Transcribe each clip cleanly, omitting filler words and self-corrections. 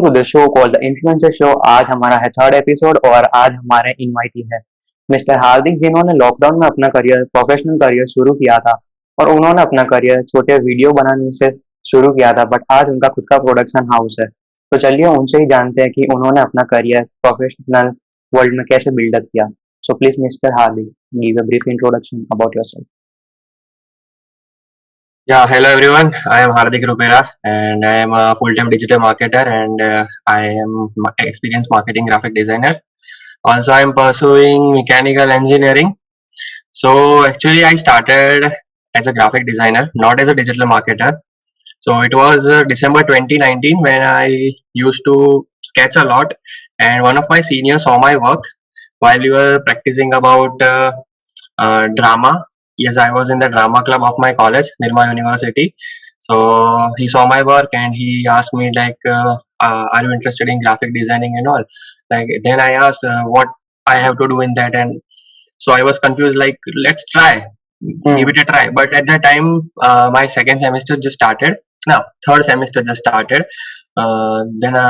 Welcome to the show called the influencer show. आज हमारा है थर्ड एपिसोड और आज हमारे इनवाइटी है मिस्टर हार्दिक, जिन्होंने लॉकडाउन में अपना करियर, प्रोफेशनल करियर शुरू किया था। और उन्होंने अपना करियर छोटे वीडियो बनाने से शुरू किया था, बट आज उनका खुद का प्रोडक्शन हाउस है। तो चलिए उनसे ही जानते हैं कि उन्होंने अपना करियर प्रोफेशनल वर्ल्ड में कैसे बिल्डअप किया। So please mister Hardik, give a brief introduction about yourself. Yeah, hello everyone. I am Hardik Rupera and I am a full-time digital marketer and I am experienced marketing graphic designer. Also, I am pursuing mechanical engineering. So actually, I started as a graphic designer, not as a digital marketer. So it was December 2019 when I used to sketch a lot, and one of my seniors saw my work while we were practicing about drama. Yes, I was in the drama club of my college, Nirma University. So he saw my work and he asked me like, "Are you interested in graphic designing and all?" Like then I asked what I have to do in that, and so I was confused. Like, let's try, give it a try. But at that time, my second semester just started. No, third semester just started. Then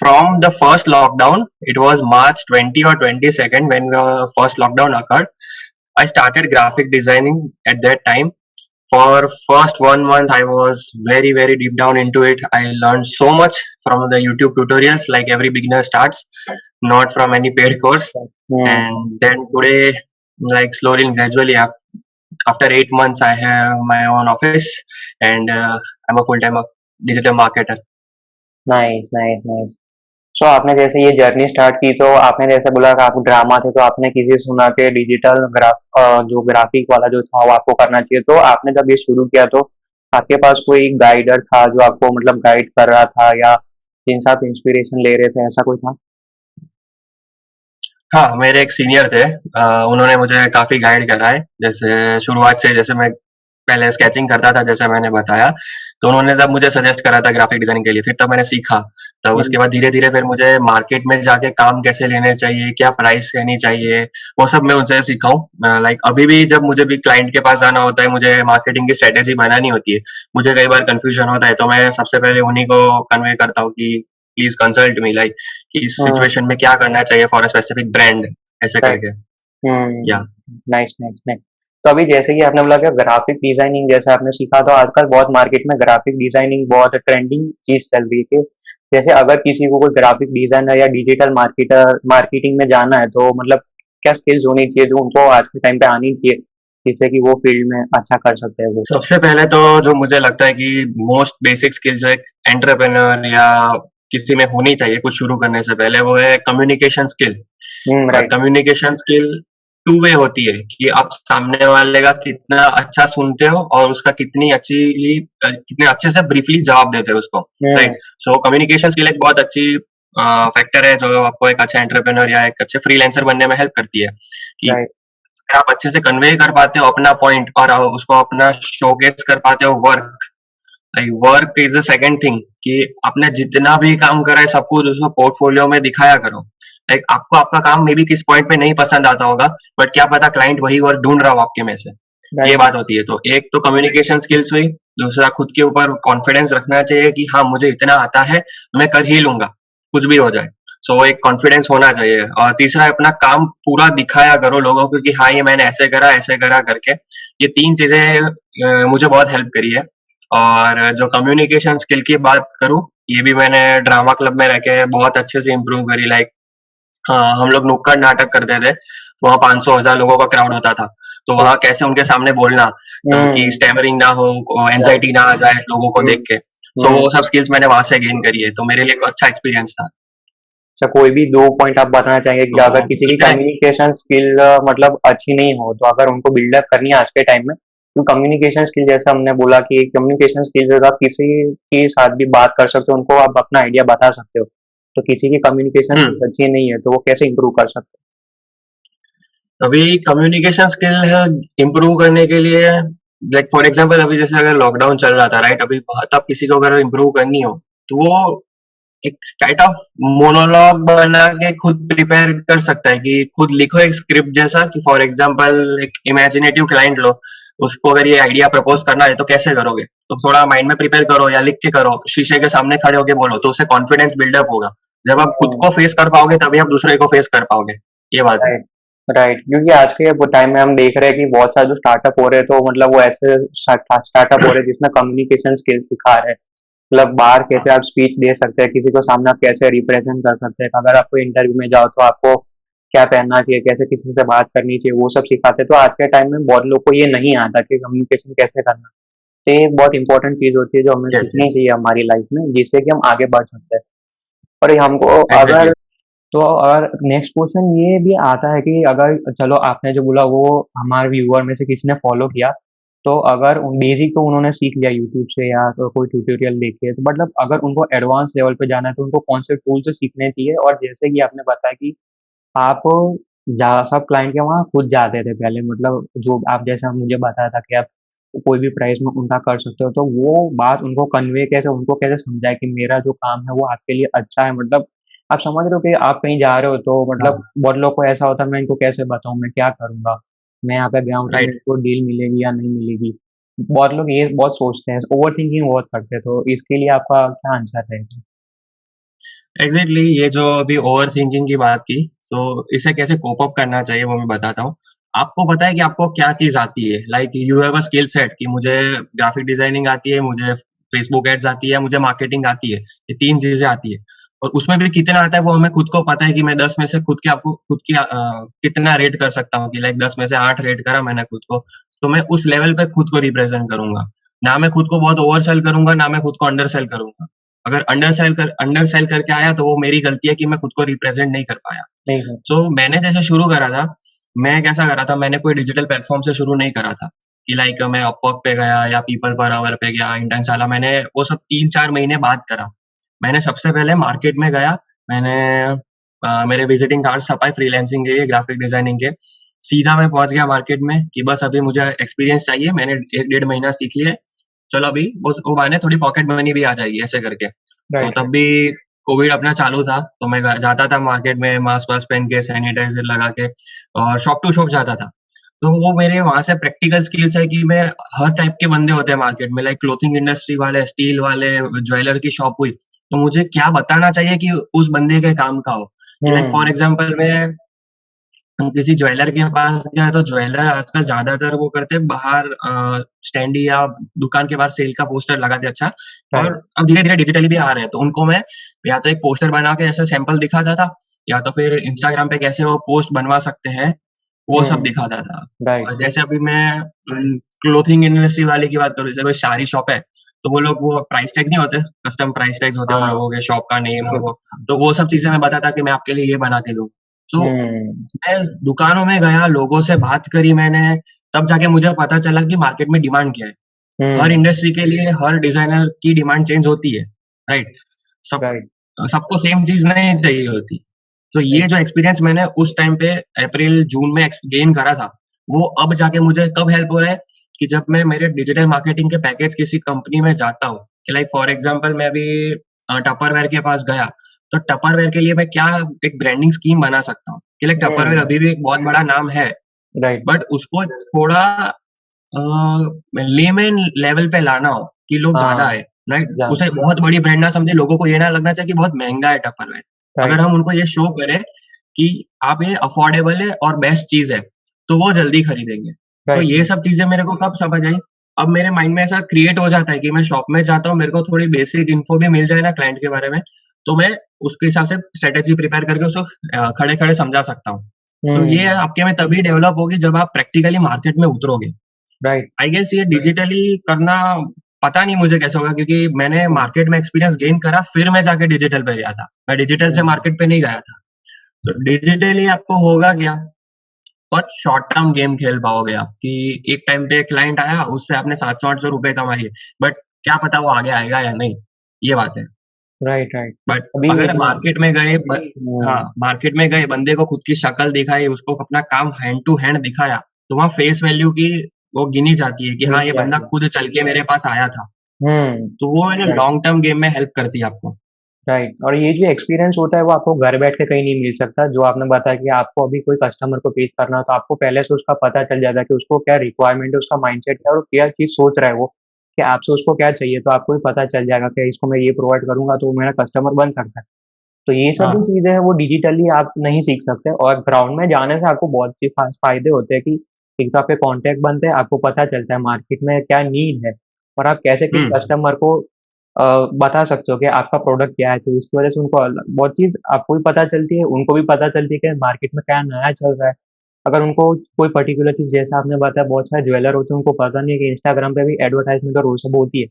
from the first lockdown, it was March 20 or 22nd when the first lockdown occurred. I started graphic designing at that time. For first 1 month, I was very deep down into it. I learned so much from the YouTube tutorials, like every beginner starts, not from any paid course. And then today, like slowly and gradually, after 8 months, I have my own office, and I'm a full-time digital marketer. Nice nice nice. So आपने जैसे ये journey start की, तो आपने जैसे बोला कि आप ड्रामा थे, तो आपने किसी से सुना के डिजिटल जो ग्राफिक वाला जो था वो आपको करना चाहिए। तो आपने जब ये शुरू किया तो आपके पास कोई गाइडर था जो आपको मतलब गाइड कर रहा था, या जिनसे आप इंस्पिरेशन ले रहे थे, ऐसा कोई था? हाँ, मेरे एक सीनियर थे। उन्होंने मुझे काफ़ी गाइड करा है। जैसे शुरुआत से जैसे मैं पहले स्केचिंग करता था जैसे मैंने बताया, तो उन्होंने तब मुझे सजेस्ट करा था ग्राफ़िक डिज़ाइनिंग के लिए। फिर तब मैंने सीखा। तब उसके बाद धीरे-धीरे फिर मुझे मार्केट में जाके काम कैसे लेने चाहिए, क्या प्राइस कहनी चाहिए, वो सब मैं उनसे सीखा हूँ। लाइक अभी भी जब मुझे भी क्लाइंट के पास जाना होता है, मुझे मार्केटिंग की स्ट्रैटेजी बनानी होती है, मुझे कई बार कन्फ्यूज़न होता है, तो मैं सबसे पहले उन्हीं को कन्वे करता हूँ कि प्लीज़ कंसल्ट मी, लाइक कि इस हम्म। सिचुएशन में क्या करना चाहिए फॉर अ स्पेसिफिक ब्रांड, ऐसे करके। या नाइस नाइस नाइस। तो अभी जैसे कि आपने बोला कि ग्राफिक डिजाइनिंग जैसे आपने सीखा, तो आजकल बहुत मार्केट में ग्राफिक डिजाइनिंग बहुत ट्रेंडिंग चीज चल रही है। जैसे अगर किसी को कोई ग्राफिक डिजाइनर या डिजिटल मार्केटर मार्केटिंग में जाना है, तो मतलब क्या स्किल्स होनी चाहिए जो उनको आज के टाइम पे आनी चाहिए, जिससे कि वो फील्ड में अच्छा कर सकते हैं वो? सबसे पहले तो जो मुझे लगता है कि मोस्ट बेसिक स्किल जो एक एंटरप्रेन्योर या किसी में होनी चाहिए कुछ शुरू करने से पहले, वो है communication skill. Right. Communication skill two way होती है कि आप सामने वाले का कितना अच्छा सुनते हो और उसका कितने अच्छे से ब्रीफली जवाब देते हो उसको, हम्म। राइट। सो कम्युनिकेशन स्किल एक बहुत अच्छी फैक्टर है जो आपको एक अच्छा एंटरप्रेन्योर या एक अच्छे फ्रीलांसर बनने में हेल्प करती है कि राइट। अगर आप अच्छे से कन्वे कर पाते हो अपना पॉइंट और उसको अपना शोकेस कर पाते हो work, like work is the second thing कि आपने जितना भी काम करा है सब कुछ उसको पोर्टफोलियो में दिखाया करो। लाइक आपको आपका काम मे बी किस पॉइंट पे नहीं पसंद आता होगा, बट क्या पता क्लाइंट वही वर्क ढूंढ रहा हो आपके में से। ये राइट। बात होती है। तो एक तो कम्युनिकेशन स्किल्स हुई, दूसरा खुद के ऊपर कॉन्फिडेंस रखना चाहिए कि हाँ मुझे इतना आता है, मैं कर ही लूंगा कुछ भी हो जाए। सो एक कॉन्फिडेंस होना चाहिए। और तीसरा अपना काम पूरा दिखाया करो लोगों को कि हाँ ये मैंने ऐसे करा करके। ये तीन चीजें मुझे बहुत हेल्प करी है। और जो कम्युनिकेशन स्किल की बात करूँ, ये भी मैंने ड्रामा क्लब में रह के बहुत अच्छे से इम्प्रूव करी। लाइक हम लोग नुक्कड़ नाटक करते थे, वहाँ 500,000 लोगों का क्राउड होता था। तो वहाँ कैसे उनके सामने बोलना, कि हम्म। स्टैमरिंग ना हो, राइट। एंजाइटी ना आ जाए लोगों को देख के। सो हम्म। वो सब स्किल्स मैंने वहाँ से गेन करी है, तो मेरे लिए एक अच्छा एक्सपीरियंस था। अच्छा, कोई भी 2 पॉइंट आप बताना चाहेंगे कि अगर तो किसी की उसका कम्युनिकेशन स्किल मतलब अच्छी नहीं हो, तो अगर उनको बिल्डअप करनी है आज के टाइम में, तो कम्युनिकेशन स्किल जैसा हमने बोला कि कम्युनिकेशन स्किल जो आप किसी के साथ भी बात कर सकते हो, उनको आप अपना आइडिया बता सकते हो। तो किसी की कम्युनिकेशन हम्म, स्किल्स अच्छी नहीं है, तो वो कैसे इंप्रूव कर सकते अभी कम्युनिकेशन स्किल है इम्प्रूव करने के लिए, लाइक फॉर एग्जांपल अभी जैसे अगर लॉकडाउन चल रहा था, राइट, अभी तब किसी को अगर इम्प्रूव करनी हो, तो वो एक काइंड ऑफ मोनोलॉग बना के खुद प्रिपेयर कर सकता है कि खुद लिखो एक स्क्रिप्ट जैसा कि फॉर एग्जांपल एक इमेजिनेटिव क्लाइंट लो, उसको अगर ये आइडिया प्रपोज करना है तो कैसे करोगे, तो थोड़ा माइंड में प्रिपेयर करो या लिख के करो, शीशे के सामने खड़े होके बोलो, तो उससे कॉन्फिडेंस बिल्डअप होगा। जब आप खुद को फेस कर पाओगे तभी आप दूसरे को फेस कर पाओगे, ये बात है। राइट, राइट, क्योंकि आज के वो टाइम में हम देख रहे हैं कि बहुत सारे जो स्टार्टअप हो रहे हैं, तो मतलब वो ऐसे स्टार्टअप हो रहे हैं जिसमें कम्युनिकेशन स्किल्स सिखा रहे हैं। मतलब बाहर कैसे आप स्पीच दे सकते हैं, किसी को सामने आप कैसे रिप्रेजेंट कर सकते हैं, अगर आपको इंटरव्यू में जाओ तो आपको क्या पहनना चाहिए, कैसे किसी से बात करनी चाहिए, वो सब सिखाते हैं। तो आज के टाइम में बहुत लोग को ये नहीं आता कि कम्युनिकेशन कैसे करना। तो ये एक बहुत इंपॉर्टेंट चीज होती है जो हमें यस, सीखनी यस, चाहिए हमारी लाइफ में, जिससे कि हम आगे बढ़ सकते हैं। और हमको एग्जैक्टली। अगर तो और नेक्स्ट क्वेश्चन ये भी आता है कि अगर चलो आपने जो बोला वो हमारे व्यूअर में से किसी ने फॉलो किया, तो अगर बेसिक तो उन्होंने सीख लिया यूट्यूब से या तो कोई ट्यूटोरियल देख के, तो मतलब अगर उनको एडवांस लेवल पे जाना है तो उनको कौन से टूल से सीखने चाहिए? और जैसे कि आपने बताया कि आप सब क्लाइंट के वहाँ खुद जाते थे पहले, मतलब जो आप जैसा मुझे बताया था कि आप कोई भी प्राइस में उनका कर सकते हो, तो वो बात उनको कन्वे कैसे, उनको कैसे समझाएं कि मेरा जो काम है वो आपके लिए अच्छा है? मतलब आप समझ रहे हो कि आप कहीं जा रहे हो तो मतलब हाँ, बहुत लोग को ऐसा होता है, मैं इनको कैसे बताऊं, मैं क्या करूंगा, मैं यहाँ पे गया हूँ तो राइट। मेरे को डील मिलेगी या नहीं मिलेगी? बहुत लोग ये बहुत सोचते हैं, ओवर थिंकिंग बहुत करते हैं, तो इसके लिए आपका क्या आंसर है? एग्जैक्टली ये जो अभी ओवर थिंकिंग की बात की, तो इसे कैसे कोप अप करना चाहिए वो मैं बताता हूँ। आपको पता है कि आपको क्या चीज आती है, like you have a skill set कि मुझे ग्राफिक डिजाइनिंग आती है, मुझे फेसबुक एड्स आती है, मुझे मार्केटिंग आती है, ये तीन चीजें आती है। और उसमें भी कितना आता है वो हमें खुद को पता है कि मैं 10 में से खुद की आपको खुद की कितना रेट कर सकता हूँ, कि लाइक 10 में से 8 रेट करा मैंने खुद को, तो मैं उस लेवल पे खुद को रिप्रेजेंट करूंगा। ना मैं खुद को बहुत ओवर सेल करूंगा, ना मैं खुद को अंडर सेल करूंगा। अगर अंडर सेल करके आया तो वो मेरी गलती है कि मैं खुद को रिप्रेजेंट नहीं कर पाया। नहीं है। सो मैंने जैसे शुरू करा था, मैं कैसा करा था, मैंने कोई डिजिटल प्लेटफॉर्म से शुरू नहीं करा था कि लाइक मैं अपवर्क पे गया या पीपल पर आवर पे गया, इंटर्नशाला, मैंने वो सब 3-4 महीने बाद करा। मैंने सबसे पहले मार्केट में गया, मैंने मेरे विजिटिंग कार्ड छपाए फ्रीलांसिंग के लिए, ग्राफिक डिजाइनिंग के। सीधा मैं पहुंच गया मार्केट में कि बस अभी मुझे एक्सपीरियंस चाहिए, मैंने 1 डेढ़ महीना सीख लिया है, चलो अभी वो बहाने थोड़ी पॉकेट मनी भी आ जाएगी ऐसे करके। तो राइट, तब भी कोविड अपना चालू था, तो मैं जाता था मार्केट में मास्क वास्क पहन के, सैनिटाइजर लगा के, और शॉप टू शॉप जाता था। तो वो मेरे वहां से प्रैक्टिकल स्किल्स है कि मैं, हर टाइप के बंदे होते हैं मार्केट में, लाइक क्लोथिंग इंडस्ट्री वाले, स्टील वाले, ज्वेलर की शॉप हुई, तो मुझे क्या बताना चाहिए कि उस बंदे के काम का हो, कि लाइक फॉर हम्म, एग्जाम्पल मैं हम किसी ज्वेलर के पास गए, तो ज्वेलर आजकल ज्यादातर वो करते हैं बाहर, स्टैंडी या दुकान के बाहर सेल का पोस्टर लगा के, अच्छा। और राइट, अब धीरे धीरे डिजिटली भी आ रहे हैं, तो उनको मैं या तो एक पोस्टर बना के ऐसे सैंपल दिखाता था, या तो फिर इंस्टाग्राम पे कैसे वो पोस्ट बनवा सकते हैं, वो सब हम्म, दिखाता था। राइट, और जैसे अभी मैं क्लोथिंग इंडस्ट्री वाले की बात करूँ, जैसे कोई सारी शॉप है, तो वो लोग वो प्राइस टैग नहीं होते, कस्टम प्राइस टैग्स होते हैं उन हाँ, लोगों के, शॉप का नेम और बिल्कुल, वो, तो वो सब चीजें मैं बताता कि मैं आपके लिए ये बना के दूँ। तो हम्म, मैं दुकानों में गया, लोगों से बात करी मैंने, तब जाके मुझे पता चला कि मार्केट में डिमांड क्या है। हर हम्म, इंडस्ट्री के लिए हर डिजाइनर की डिमांड चेंज होती है, राइट? सब राइट, सबको सेम चीज़ नहीं चाहिए होती। तो ये राइट, जो एक्सपीरियंस मैंने उस टाइम पे अप्रैल, जून में गेन करा था, वो अब जाके मुझे कब हेल्प हो रहा है, कि जब मैं मेरे डिजिटल मार्केटिंग के पैकेज किसी कंपनी में जाता हूँ, कि लाइक फॉर एग्जांपल मैं अभी टपरवेयर के पास गया, तो टपरवेयर के लिए मैं क्या एक ब्रांडिंग स्कीम बना सकता हूँ, कि लाइक टपरवेयर हम्म, अभी भी एक बहुत बड़ा नाम है, राइट, बट उसको थोड़ा लेमैन लेवल पे लाना हो कि लोग ज़्यादा हाँ, आए, राइट? जान, उसे बहुत बड़ी ब्रांड ना समझे, लोगों को ये ना लगना चाहिए कि बहुत महँगा है टपरवेयर। अगर राइट, हम उनको ये शो करें कि आप ये अफोर्डेबल है और बेस्ट चीज़ है, तो वो जल्दी खरीदेंगे। तो राइट, ये सब चीज़ें मेरे को कब समझ आई, अब मेरे माइंड में ऐसा क्रिएट हो जाता है कि मैं शॉप में जाता हूँ, मेरे को थोड़ी बेसिक इन्फो भी मिल जाए ना क्लाइंट के बारे में, तो मैं उसके हिसाब से स्ट्रैटेजी प्रिपेयर करके उसको खड़े-खड़े समझा सकता हूँ। तो ये हम्म, आपके में तभी डेवलप होगी जब आप प्रैक्टिकली मार्केट में उतरोगे। राइट, आई गेस ये डिजिटली करना पता नहीं मुझे कैसे होगा, क्योंकि मैंने हम्म, मार्केट में एक्सपीरियंस गेन करा, फिर मैं जाके डिजिटल पे गया था। मैं डिजिटल से हम्म, मार्केट पे नहीं गया था। तो डिजिटली आपको होगा क्या, बहुत शॉर्ट टर्म गेम खेल पाओगे आप, कि एक टाइम पे क्लाइंट आया, उससे आपने 700-800 रुपए कमाए, बट क्या पता वो आगे आएगा या नहीं, ये बात है। राइट, राइट, बट अभी अगर मार्केट में गए हाँ, हम्म, मार्केट में गए, बंदे को खुद की शक्ल दिखाई, उसको अपना काम हैंड टू हैंड दिखाया, तो वहाँ फेस वैल्यू की वो गिनी जाती है कि हाँ, मिल ये बंदा जाती है, खुद चल के मेरे पास आया था। तो वो है ना राइट, लॉन्ग टर्म गेम में हेल्प करती है आपको। राइट। और ये जो एक्सपीरियंस होता है वो आपको घर बैठ के कहीं नहीं मिल सकता। जो आपने बताया कि आपको अभी कोई कस्टमर को पेश करना हो तो आपको पहले से उसका पता चल जाता है कि उसको क्या रिक्वायरमेंट है, उसका माइंडसेट क्या है और क्या चीज़ सोच रहा है वो, कि आपसे उसको क्या चाहिए। तो आपको भी पता चल जाएगा कि इसको मैं ये प्रोवाइड करूँगा तो वो मेरा कस्टमर बन सकता है। तो ये सब जो हाँ, चीज़ें हैं वो डिजिटली आप नहीं सीख सकते और ग्राउंड में जाने से आपको बहुत सी फ़ायदे होते हैं कि एक तो आपके कॉन्टैक्ट बनते हैं, आपको पता चलता है मार्केट में क्या नीड है और आप कैसे किस हुँ, कस्टमर को बता सकते हो कि आपका प्रोडक्ट क्या है। तो इसकी वज़ह से उनको बहुत चीज़ आपको भी पता चलती है, उनको भी पता चलती है कि मार्केट में क्या नया चल रहा है। अगर उनको कोई पर्टिकुलर चीज़ जैसा आपने बताया बहुत सारे ज्वेलर होते हैं, उनको पता नहीं है कि इंस्टाग्राम पे भी एडवर्टाइज़मेंट और वो सब होती है।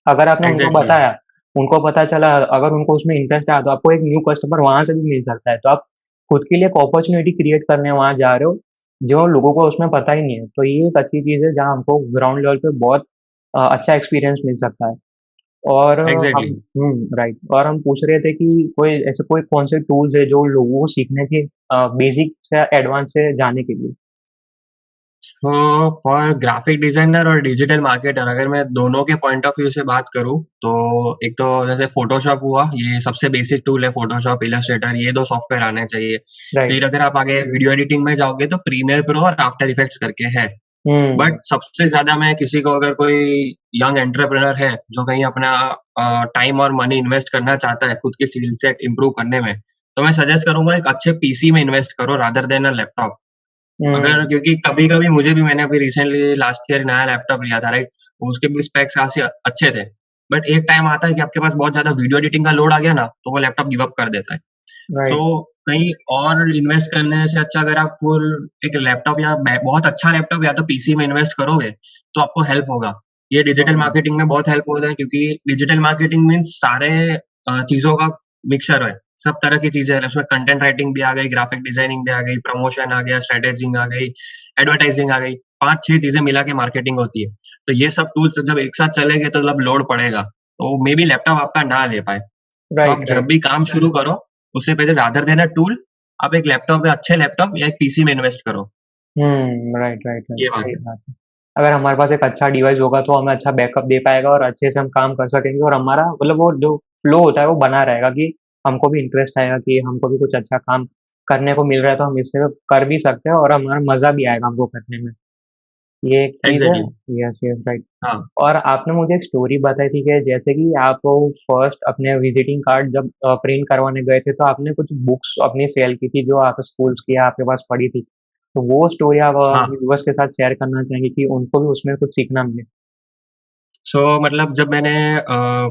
अगर आपने उनको एग्ज़ैक्टली। बताया, उनको पता चला, अगर उनको उसमें इंटरेस्ट आया तो आपको एक न्यू कस्टमर वहाँ से भी मिल सकता है। तो आप खुद के लिए एक अपॉर्च्युनिटी क्रिएट करने वहाँ जा रहे हो, जो लोगों को उसमें पता ही नहीं है। तो ये एक अच्छी चीज़ है जहाँ हमको ग्राउंड लेवल पे बहुत अच्छा एक्सपीरियंस मिल सकता है। और एग्ज़ैक्टली। राइट। और हम पूछ रहे थे कि कोई ऐसे कोई कौन से टूल्स है जो लोगों को सीखने चाहिए बेसिक से एडवांस से जाने के लिए? सो फॉर ग्राफिक डिज़ाइनर और डिजिटल मार्केटर अगर मैं दोनों के पॉइंट ऑफ व्यू से बात करूँ, तो एक तो जैसे फ़ोटोशॉप हुआ, ये सबसे बेसिक टूल है फ़ोटोशॉप, इलस्ट्रेटर ये 2 सॉफ्टवेयर आने चाहिए। राइट। फिर अगर आप आगे वीडियो एडिटिंग में जाओगे तो प्रीमियर प्रो और आफ्टर इफेक्ट्स करके है। हुँ, बट सबसे ज़्यादा मैं किसी को अगर कोई यंग एंटरप्रेन्योर है, जो कहीं अपना टाइम और मनी इन्वेस्ट करना चाहता है खुद की स्किल सेट इम्प्रूव करने में, तो मैं सजेस्ट करूँगा एक अच्छे पीसी में इन्वेस्ट करो रादर देन अ लैपटॉप। अगर हुँ, क्योंकि कभी-कभी मुझे भी मैंने अभी रिसेंटली लास्ट ईयर नया लैपटॉप लिया था, राइट? उसके भी स्पेक्स काफ़ी अच्छे थे। बट एक टाइम आता है कि आपके पास बहुत ज़्यादा वीडियो एडिटिंग का लोड आ गया ना, तो वो लैपटॉप गिव अप कर देता है। तो राइट। कहीं और इन्वेस्ट करने से अच्छा अगर आप फुल एक लैपटॉप या बहुत अच्छा लैपटॉप या तो पीसी में इन्वेस्ट करोगे, तो आपको हेल्प होगा। ये डिजिटल हुँ, मार्केटिंग में बहुत हेल्प होता है क्योंकि डिजिटल मार्केटिंग मीन्स सारे चीज़ों का मिक्सचर है। सब तरह की चीज़ें हैं, उसमें कंटेंट राइटिंग भी आ गई, ग्राफिक डिजाइनिंग भी आ गई, प्रमोशन आ गया, स्ट्रैटेजिंग आ गई, एडवर्टाइजिंग आ गई। 5-6 चीज़ें मिला के मार्केटिंग होती है। तो ये सब टूल्स जब एक साथ चलेंगे तो मतलब लोड पड़ेगा। तो मे बी लैपटॉप आपका ना ले पाए। तो आप राइट, जब राइट। भी काम शुरू करो, उससे पहले रादर देन अ टूल, आप एक लैपटॉप या अच्छे लैपटॉप या एक पीसी में इन्वेस्ट करो। राइट, राइट, राइट, ये बात सही है। बात है। अगर हमारे पास एक अच्छा डिवाइस होगा तो हमें अच्छा बैकअप दे पाएगा और अच्छे से हम काम कर सकेंगे और हमारा मतलब वो जो फ्लो होता है वो बना रहेगा कि हमको भी इंटरेस्ट आएगा कि हमको भी कुछ अच्छा काम करने को मिल रहा है तो हम इससे कर भी सकते हैं और हमारा मज़ा भी आएगा हमको करने में। ये एक चीज़ है। एग्ज़ैक्टली। Yes, yes, right. हाँ, और आपने मुझे एक स्टोरी बताई थी कि जैसे कि आप फर्स्ट अपने विजिटिंग कार्ड जब प्रिंट करवाने गए थे, तो आपने कुछ बुक्स अपनी सेल की थी, जो आप स्कूल्स की आपके पास पड़ी थी। तो वो स्टोरी आप हाँ। अपने व्यूअर्स के साथ शेयर करना चाहेंगे कि उनको भी उसमें कुछ सीखना मिले? सो मतलब जब मैंने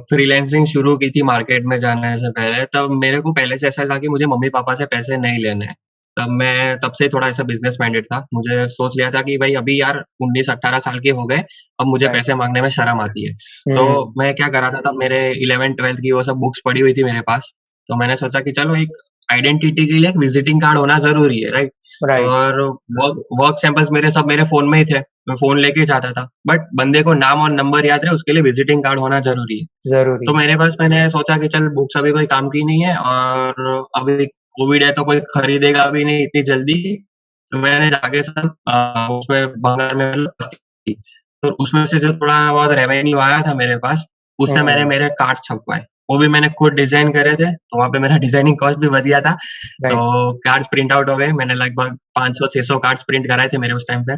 फ्रीलांसिंग शुरू की थी मार्केट में जाने से पहले, तब मेरे को पहले से ऐसा था कि मुझे मम्मी-पापा से पैसे नहीं लेने हैं। तब से थोड़ा ऐसा बिज़नेस माइंडेड था। मुझे सोच लिया था कि भाई अभी यार 19-18 साल के हो गए, अब मुझे राइट। पैसे माँगने में शर्म आती है। तो हुँ, मैं क्या कर रहा था तब मेरे 11th-12th की वो सब बुक्स पड़ी हुई थी मेरे पास। तो मैंने सोचा कि चलो एक आइडेंटिटी के लिए एक विज़िटिंग कार्ड होना ज़रूरी है, राइट? राइट। और वर्क वर्क सैंपल्स मेरे सब मेरे फ़ोन में ही थे। मैं फ़ोन लेके ही जाता था। बट बंदे को नाम और नंबर याद रहे उसके लिए विज़िटिंग कार्ड होना ज़रूरी है। ज़रूरी तो है। मेरे पास मैंने सोचा कि चल बुक्स अभी कोई काम की नहीं है और अभी कोविड है तो कोई खरीदेगा भी नहीं इतनी जल्दी। तो मैंने जाके सब उसमें बंगाल में थी। तो उसमें से जो थोड़ा बहुत रेवेन्यू आया था मेरे पास, उससे मैंने हुँ, मेरे कार्ड्स छपवाए। वो भी मैंने खुद डिज़ाइन करे थे, तो वहाँ पे मेरा डिज़ाइनिंग कॉस्ट भी बच गया था। तो राइट। कार्ड्स प्रिंट आउट हो गए। मैंने लगभग 500-600 कार्ड्स प्रिंट कराए थे मेरे उस टाइम पे।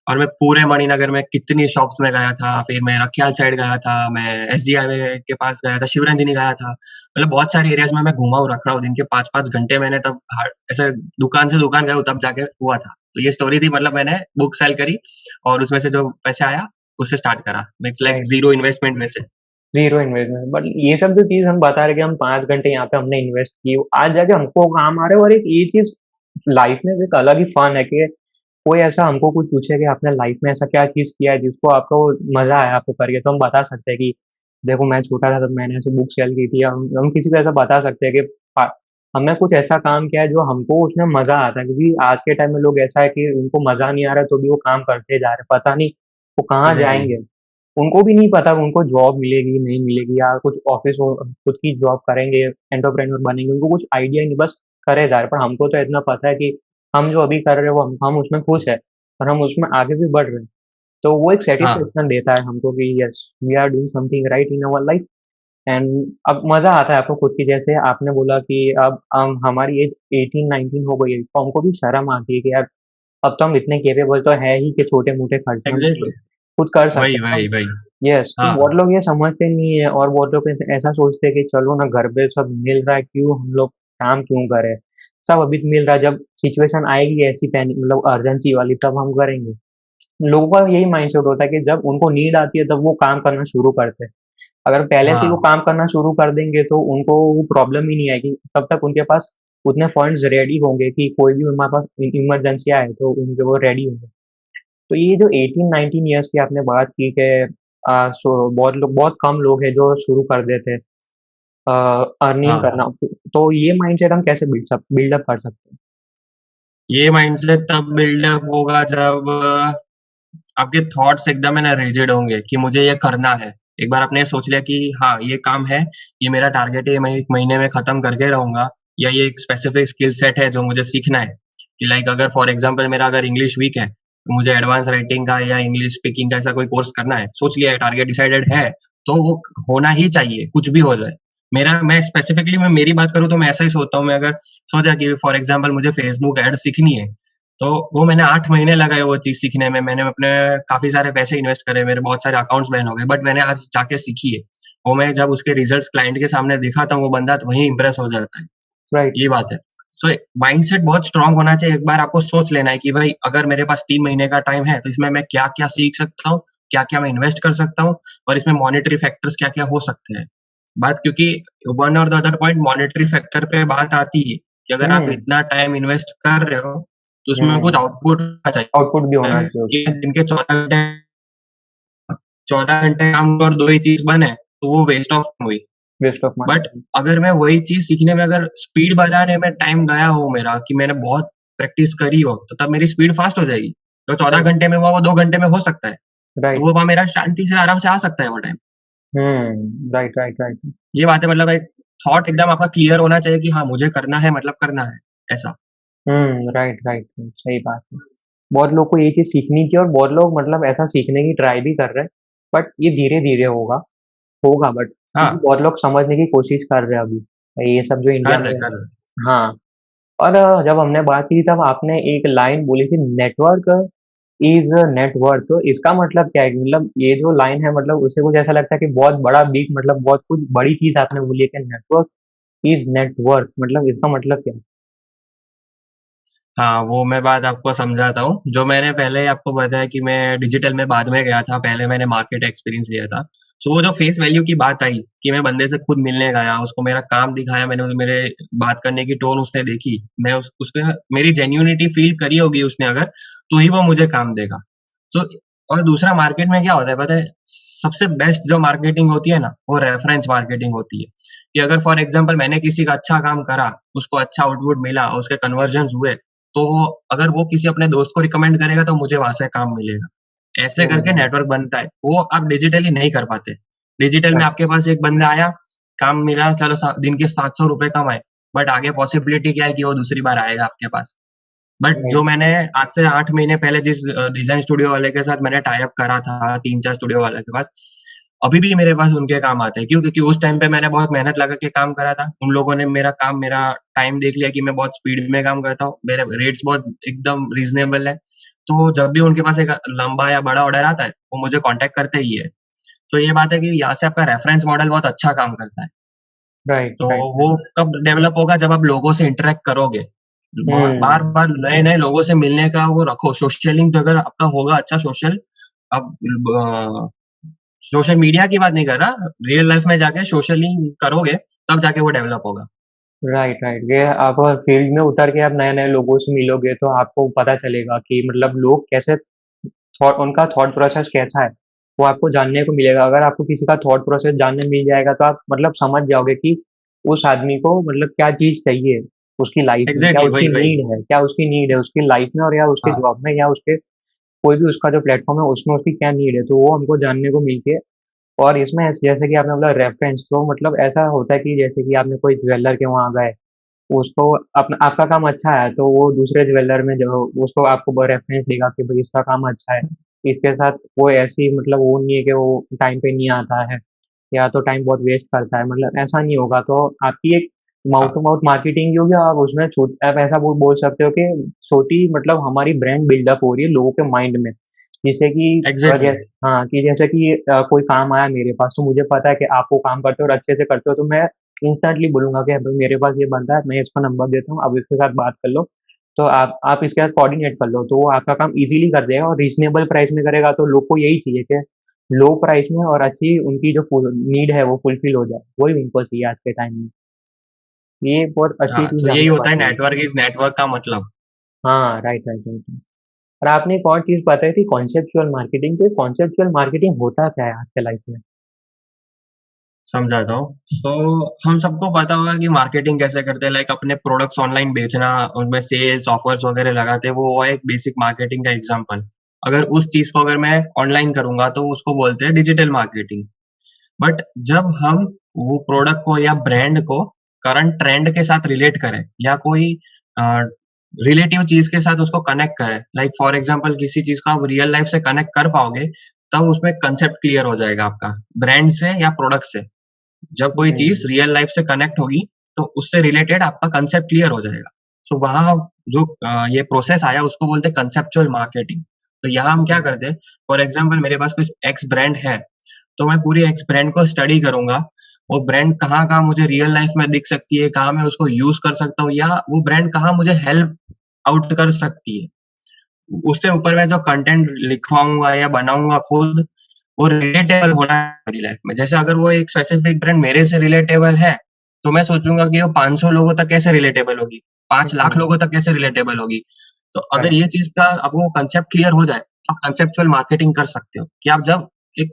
और मैं पूरे मणिनगर में कितनी शॉप्स में गया था, फिर मैं रखियाल साइड गया था, मैं एसजी हाईवे के पास गया था, शिवरंजनी गया था। मतलब बहुत सारे एरियाज़ में मैं घूमा हूँ, रखड़ा हूँ, दिन के 5-5 घंटे मैंने तब ऐसे दुकान से दुकान गया हूँ तब जाके हुआ था। तो ये स्टोरी थी मतलब मैंने बुक सेल करी और उसमें से जो पैसे आया, उससे स्टार्ट करा। It's like right. Zero investment में से। ज़ीरो इन्वेस्टमेंट बट ये सब जो चीज़ हम बता रहे हैं कि हम 5 घंटे यहाँ पे हमने इन्वेस्ट की, आज जाके हमको काम आ रहा है और एक ये चीज़ लाइफ़ में एक अलग ही फन है कि कोई ऐसा हमको कुछ पूछे कि आपने लाइफ़ में ऐसा क्या चीज़ किया है जिसको आपको मज़ा आया आपको करके, तो हम बता सकते हैं कि देखो मैं छोटा था तब मैंने ऐसे बुक सेल की थी। हम किसी को ऐसा बता सकते हैं कि हमने कुछ ऐसा काम किया है जो हमको उसमें मज़ा आता है क्योंकि आज के टाइम में लोग ऐसा है कि उनको मज़ा नहीं आ रहा है तो भी वो काम करते जा रहे हैं, पता नहीं वो कहाँ एग्ज़ैक्टली। जाएँगे। उनको भी नहीं पता उनको जॉब मिलेगी, नहीं मिलेगी या कुछ ऑफ़िस हो खुद की जॉब करेंगे, एंटरप्रेन्योर बनेंगे, उनको कुछ आइडिया ही नहीं, बस करे जा रहे हैं। पर हमको तो इतना पता है कि हम जो अभी कर रहे हैं वो हम उसमें खुश हैं और हम उसमें आगे भी बढ़ रहे हैं। तो वो एक हाँ, सैटिस्फैक्शन देता है हमको कि yes we are doing something right in our life. And अब मज़ा आता है आपको खुद की, जैसे आपने बोला कि अब हम हमारी एज 18-19 हो गई है, तो हमको भी शर्म आती है कि यार अब तो हम इतने कैपेबल तो है ही कि छोटे-मोटे खर्चे हम एग्जैक्टली। खुद कर सकते वही हैं। वही तो वही। यस, तो हाँ बहुत लोग ये समझते नहीं है और बहुत लोग ऐसा सोचते हैं कि चलो ना, घर पे सब मिल रहा है, क्यों हम लोग काम क्यों करें? सब अभी मिल रहा है, जब सिचुएशन आएगी ऐसी पैनिक मतलब अर्जेंसी वाली, तब हम करेंगे। लोगों का यही माइंडसेट होता है कि जब उनको नीड आती है तब वो काम करना शुरू करते हैं। अगर पहले से ही वो हाँ काम करना शुरू कर देंगे तो उनको वो प्रॉब्लम ही नहीं आएगी। तब तक उनके पास उतने फंड्स रेडी होंगे कि कोई भी हमारे पास इमरजेंसी आए तो उनके वो रेडी होंगे। तो ये जो 18-19 ईयर्स की आपने बात की कि बहुत कम लोग हैं जो शुरू कर देते हैं अर्निंग हाँ। करना। तो ये माइंडसेट हम कैसे बिल्डअप कर सकते हैं? ये माइंडसेट तब बिल्डअप होगा जब आपके थॉट्स एकदम है ना रिजिड होंगे कि मुझे ये करना है। एक बार आपने सोच लिया कि हाँ, ये काम है, ये मेरा टारगेट है, ये मैं 1 महीने में खत्म करके रहूँगा, या ये एक स्पेसिफिक स्किल सेट है जो मुझे सीखना है। कि लाइक अगर फॉर एग्ज़ाम्पल मेरा अगर इंग्लिश वीक है, तो मुझे एडवांस राइटिंग का या इंग्लिश स्पीकिंग का ऐसा कोई कोर्स करना है। सोच लिया है, टारगेट डिसाइडेड है, तो वो होना ही चाहिए, कुछ भी हो जाए। मैं स्पेसिफिकली मैं मेरी बात करूँ तो मैं ऐसा ही सोचता हूँ। मैं अगर सोचा कि फॉर एग्ज़ाम्पल मुझे फेसबुक ऐड सीखनी है, तो वो मैंने 8 महीने लगाए वो चीज़ सीखने में। मैंने अपने काफ़ी सारे पैसे इन्वेस्ट करे, मेरे बहुत सारे अकाउंट्स बैन हो गए, बट मैंने आज जाके सीखी है। वो मैं जब उसके रिज़ल्ट्स क्लाइंट के सामने दिखाता हूँ, वो बंदा तो वहीं इम्प्रेस हो जाता है। राइट। ये बात है। सो माइंडसेट बहुत स्ट्रॉन्ग होना चाहिए। एक बार आपको सोच लेना है कि भाई अगर मेरे पास 3 महीने का टाइम है, तो इसमें मैं क्या-क्या सीख सकता हूँ, क्या-क्या मैं इन्वेस्ट कर सकता हूँ और इसमें मॉनेटरी फैक्टर्स क्या-क्या हो सकते हैं। बात क्योंकि वन और the other point monetary factor पे बात आती है कि अगर आप हुँ, इतना टाइम इन्वेस्ट कर रहे हो, तो उसमें कुछ हुँ। आउटपुट होना आउटपुट भी चाहिए होना चाहिए कि उसका। दिन के 14 घंटे काम करो और 2 ही चीज़ बने, तो वो वेस्ट ऑफ हुई। Waste of but money. अगर मैं वही चीज़ सीखने में अगर स्पीड बढ़ाने में टाइम गया हो मेरा कि मैंने बहुत प्रैक्टिस करी हो, तो तब मेरी स्पीड फ़ास्ट हो जाएगी। जो 14 राइट, घंटे में हुआ, वो 2 घंटे में हो सकता है। तो राइट। वो वहाँ मेरा शांति से आराम से आ सकता है वो टाइम। Right, right, right. ये बात है, मतलब एक थॉट एकदम आपका क्लियर होना चाहिए कि हाँ, मुझे करना है मतलब करना है, ऐसा। राइट, राइट, राइट, सही बात है। बहुत लोग को ये चीज़ सीखनी चाहिए और बहुत लोग मतलब ऐसा सीखने की ट्राई भी कर रहे हैं, बट ये धीरे-धीरे होगा बट क्योंकि हाँ, बहुत लोग समझने की कोशिश कर रहे हैं अभी, ये सब जो इंडिया में कर है। रहे हैं। हाँ, और जब हमने बात की तब आपने एक लाइन बोली थी, नेटवर्क इज़ नेट वर्थ। तो इसका मतलब क्या है? मतलब ये जो लाइन है, मतलब उससे कुछ ऐसा लगता है कि बहुत बड़ा बिग मतलब बहुत कुछ बड़ी चीज़ आपने बोली है कि नेटवर्क इज़ नेट वर्थ, मतलब इसका मतलब क्या है? हाँ, वो मैं बात आपको समझाता हूँ। जो मैंने पहले आपको बताया कि मैं डिजिटल में बाद में गया था, पहले मैंने मार्केट एक्सपीरियंस लिया था। सो वो जो फेस वैल्यू की बात आई कि मैं बंदे से खुद मिलने गया, उसको मेरा काम दिखाया, मैंने मेरे बात करने की टोन उसने देखी, मैं उसपे मेरी जेन्युइनिटी फ़ील करी होगी उसने अगर, तो ही वो मुझे काम देगा। सो और दूसरा मार्केट में क्या होता है पता है? सबसे बेस्ट जो मार्केटिंग होती है ना, वो रेफरेंस मार्केटिंग होती है। कि अगर फॉर एग्ज़ाम्पल मैंने किसी का अच्छा काम करा, उसको अच्छा आउटपुट मिला, उसके कन्वर्जन्स हुए, तो वो अगर वो किसी अपने दोस्त को रिकमेंड करेगा तो मुझे वहाँ से काम मिलेगा। ऐसे करके हुँ, नेटवर्क बनता है। वो आप डिजिटली नहीं कर पाते। डिजिटल में राइट। आपके पास एक बंदा आया, काम मिला, चलो दिन के ₹700 कमाए, बट आगे पॉसिबिलिटी क्या है कि वो दूसरी बार आएगा आपके पास। बट जो हुँ, मैंने आज से 8 महीने पहले जिस डिज़ाइन स्टूडियो वाले के साथ मैंने टाई अप करा था 3-4 स्टूडियो वाले के पास, अभी भी मेरे पास उनके काम आते हैं। क्यों? क्योंकि उस टाइम पे मैंने बहुत मेहनत लगा के काम करा था। उन लोगों ने मेरा टाइम देख लिया कि मैं बहुत स्पीड में काम करता हूँ। मेरे रेट्स बहुत एकदम रीज़नेबल है। तो जब भी उनके पास एक लंबा या बड़ा ऑर्डर आता है, वो मुझे कॉन्टैक्ट करते ही है। तो ये बात है कि यहाँ से आपका रेफरेंस मॉडल बहुत अच्छा काम करता है। राइट, तो राइट, वो राइट। कब डेवलप होगा जब आप लोगों से इंटरैक्ट करोगे। हुँ, बार-बार नए-नए लोगों से मिलने का वो रखो, सोशलिंग तो अगर आपका होगा अच्छा सोशल आप ब सोशल मीडिया की बात नहीं कर रहा, रियल लाइफ में जाके सोशलिंग करोगे, तब जाके वो डेवलप होगा। Right, right. ये आप फील्ड में उतर के आप नए-नए लोगों से मिलोगे तो आपको पता चलेगा कि मतलब लोग कैसे उनका थॉट प्रोसेस कैसा है, वो आपको जानने को मिलेगा। अगर आपको किसी का थॉट प्रोसेस जानने मिल जाएगा तो आप मतलब समझ जाओगे कि उस आदमी को मतलब क्या चीज़ चाहिए उसकी लाइफ में, क्या एग्ज़ैक्टली उसकी वही। नीड है, क्या उसकी नीड है उसकी लाइफ में और या उसके हाँ, जॉब में या उसके कोई भी उसका जो प्लेटफ़ॉर्म है उसमें उसकी क्या नीड है, तो वो हमको जानने को मिलके। और इसमें जैसे कि आपने बोला रेफ़रेंस, तो मतलब ऐसा होता है कि जैसे कि आपने कोई ज्वेलर के वहाँ गए, उसको आपका काम अच्छा है, तो वो दूसरे ज्वेलर में जो उसको आपको रेफ़रेंस देगा कि भई इसका काम अच्छा है। इसके साथ वो ऐसी मतलब वो नहीं है कि वो टाइम पे नहीं आता है। या तो टाइम बहुत वेस्ट करता है, मतलब ऐसा नहीं होगा। तो आपकी एक माउथ टू हाँ, माउथ मार्केटिंग जो भी आप उसमें आप ऐसा बोल सकते हो कि छोटी मतलब हमारी ब्रांड बिल्डअप हो रही है लोगों के माइंड में, जिससे कि एग्जैक्टली। जैसे हाँ कि जैसे कि कोई काम आया मेरे पास, तो मुझे पता है कि आप वो काम करते हो और अच्छे से करते हो, तो मैं इंस्टेंटली बोलूंगा कि भाई मेरे पास ये बंदा है, मैं इसको नंबर देता हूँ, अब इसके साथ बात कर लो, तो आप इसके साथ कोऑर्डिनेट कर लो, तो वो आपका काम इजीली कर देगा और रीजनेबल प्राइस में करेगा। तो लोग को यही चाहिए कि लो प्राइस में और अच्छी उनकी जो नीड है वो फुलफिल हो जाए, वही उनको चाहिए आज के टाइम में। ये बहुत अच्छी हाँ, चीज तो यही हमने होता है बताई। नेटवर्क इज नेटवर्क का मतलब। हाँ, राइट राइट राइट। और आपने एक और चीज बताई थी कॉन्सेप्चुअल मार्केटिंग, तो कॉन्सेप्चुअल मार्केटिंग होता क्या है आज के लाइफ में? समझाता हूँ। सो हम सबको पता होगा कि मार्केटिंग कैसे करते हैं, लाइक अपने प्रोडक्ट्स ऑनलाइन बेचना, उनमें सेल्स ऑफर्स वगैरह लगाते हैं, वो हुआ एक बेसिक मार्केटिंग का एग्जांपल। अगर उस चीज को अगर मैं ऑनलाइन करूंगा तो उसको बोलते हैं डिजिटल मार्केटिंग। बट जब हम वो प्रोडक्ट को या ब्रांड को करंट ट्रेंड के साथ रिलेट करें या कोई रिलेटिव चीज के साथ उसको कनेक्ट करें, लाइक फॉर एग्जांपल किसी चीज को आप रियल लाइफ से कनेक्ट कर पाओगे, तब उसमें कंसेप्ट क्लियर हो जाएगा आपका, ब्रांड से या प्रोडक्ट से। जब कोई चीज हम्म। रियल लाइफ से कनेक्ट होगी तो उससे रिलेटेड आपका कंसेप्ट क्लियर हो जाएगा। सो वहां जो ये प्रोसेस आया उसको बोलते हैं कंसेप्चुअल मार्केटिंग। तो यहाँ हम क्या करते हैं, फॉर एग्जाम्पल मेरे पास कुछ एक्स ब्रांड है, तो मैं पूरी एक्स ब्रांड को स्टडी करूंगा, वो ब्रांड कहाँ कहाँ मुझे रियल लाइफ में दिख सकती है, कहाँ मैं उसको यूज कर सकता हूँ, या वो ब्रांड कहाँ मुझे हेल्प आउट कर सकती है। उससे ऊपर मैं जो कंटेंट लिखवाऊंगा या बनाऊंगा खुद, वो रिलेटेबल होना है मेरी लाइफ में। जैसे अगर वो एक स्पेसिफिक ब्रांड मेरे से रिलेटेबल है, तो मैं सोचूंगा कि वो 500 लोगों तक कैसे रिलेटेबल होगी, 5 लाख हम्म। लोगों तक कैसे रिलेटेबल होगी। तो अगर राइट। ये चीज का आपको कंसेप्ट क्लियर हो जाए, तो आप कंसेप्चुअल मार्केटिंग कर सकते हो कि आप जब एक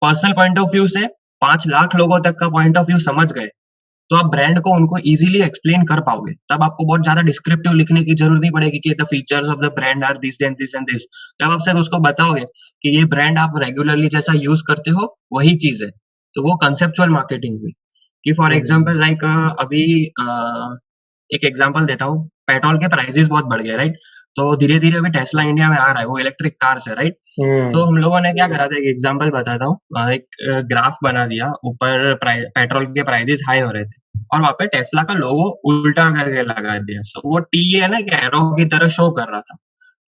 पर्सनल पॉइंट ऑफ व्यू से 5 लाख लोगों तक का पॉइंट ऑफ व्यू समझ गए, तो आप ब्रांड को उनको इजीली एक्सप्लेन कर पाओगे। तब आपको बहुत ज्यादा डिस्क्रिप्टिव लिखने की जरूरत नहीं पड़ेगी कि the features of the brand are this and this and this. जब आप सिर्फ उसको बताओगे कि ये ब्रांड आप रेगुलरली जैसा यूज करते हो वही चीज है, तो वो कंसेप्चुअल मार्केटिंग हुई। कि फॉर हम्म। एग्जाम्पल लाइक अभी एक एग्जांपल देता हूँ, पेट्रोल के प्राइसेस बहुत बढ़ गए, राइट। तो धीरे धीरे अभी टेस्ला इंडिया में आ रहा है, वो इलेक्ट्रिक कार्स है, राइट। तो हम्म। हम लोगों ने क्या करा था, एक एग्जांपल बताता हूँ, एक ग्राफ बना दिया, ऊपर पेट्रोल के प्राइसेस हाई हो रहे थे और वहां पे टेस्ला का लोगो उल्टा करके लगा दिया। सो वो टी है ना कि एरो की तरह शो कर रहा था,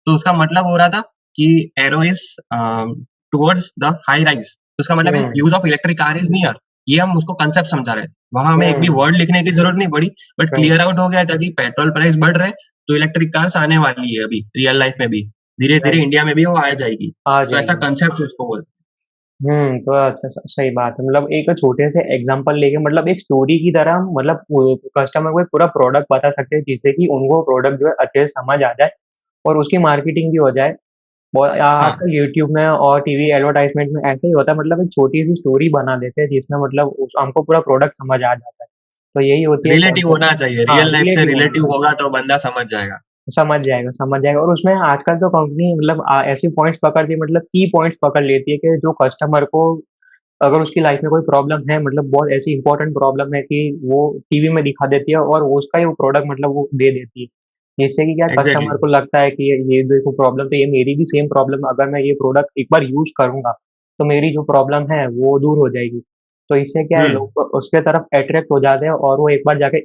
तो उसका मतलब हो रहा था कि arrow is towards the high rise. तो उसका मतलब है hmm. Use of electric car is near. ये हम उसको कंसेप्ट समझा रहे थे, वहां हमें एक भी हम्म। वर्ड लिखने की जरूरत नहीं पड़ी, बट राइट। क्लियर आउट हो गया था कि पेट्रोल प्राइस बढ़ रहे, तो इलेक्ट्रिक कार्स आने वाली है अभी रियल लाइफ में भी, धीरे धीरे राइट। इंडिया में भी वो आ जाएगी। आ तो ऐसा जाएगी। कंसेप्ट उसको बोलते तो अच्छा, सही बात है, मतलब एक छोटे से एग्जांपल लेके मतलब एक स्टोरी की तरह हम मतलब कस्टमर को एक पूरा प्रोडक्ट बता सकते हैं, जिससे कि उनको प्रोडक्ट जो है अच्छे से समझ आ जाए और उसकी मार्केटिंग भी हो जाए। और हैं। हाँ, आजकल यूट्यूब में और टीवी एडवर्टाइजमेंट में ऐसे ही होता है, मतलब एक छोटी सी स्टोरी बना देते हैं जिसमें मतलब हमको पूरा प्रोडक्ट समझ आ जाता है। तो यही होती है रिलेटिव कॉन्सेप्ट। होना चाहिए, हाँ, रियल लाइफ से रिलेटिव होना रिलेटिव चाहिए। होगा तो बंदा समझ जाएगा। समझ जाएगा, समझ जाएगा। और उसमें आजकल तो कंपनी मतलब ऐसी पॉइंट्स पकड़ती है, मतलब की पॉइंट्स पकड़ लेती है कि जो कस्टमर को अगर उसकी लाइफ में कोई प्रॉब्लम है, मतलब बहुत ऐसी इंपॉर्टेंट प्रॉब्लम है कि वो टीवी में दिखा देती है और वो उसका ही वो प्रोडक्ट मतलब वो दे देती है। जिससे कि क्या एग्जैक्टली। कस्टमर को लगता है कि ये देखो प्रॉब्लम तो ये मेरी भी सेम प्रॉब्लम, अगर मैं ये प्रोडक्ट एक बार यूज़ करूँगा, तो मेरी जो प्रॉब्लम है वो दूर हो जाएगी। तो इससे क्या है हम्म। लोग उसके तरफ अट्रैक्ट हो जाते हैं और वो एक बार जाके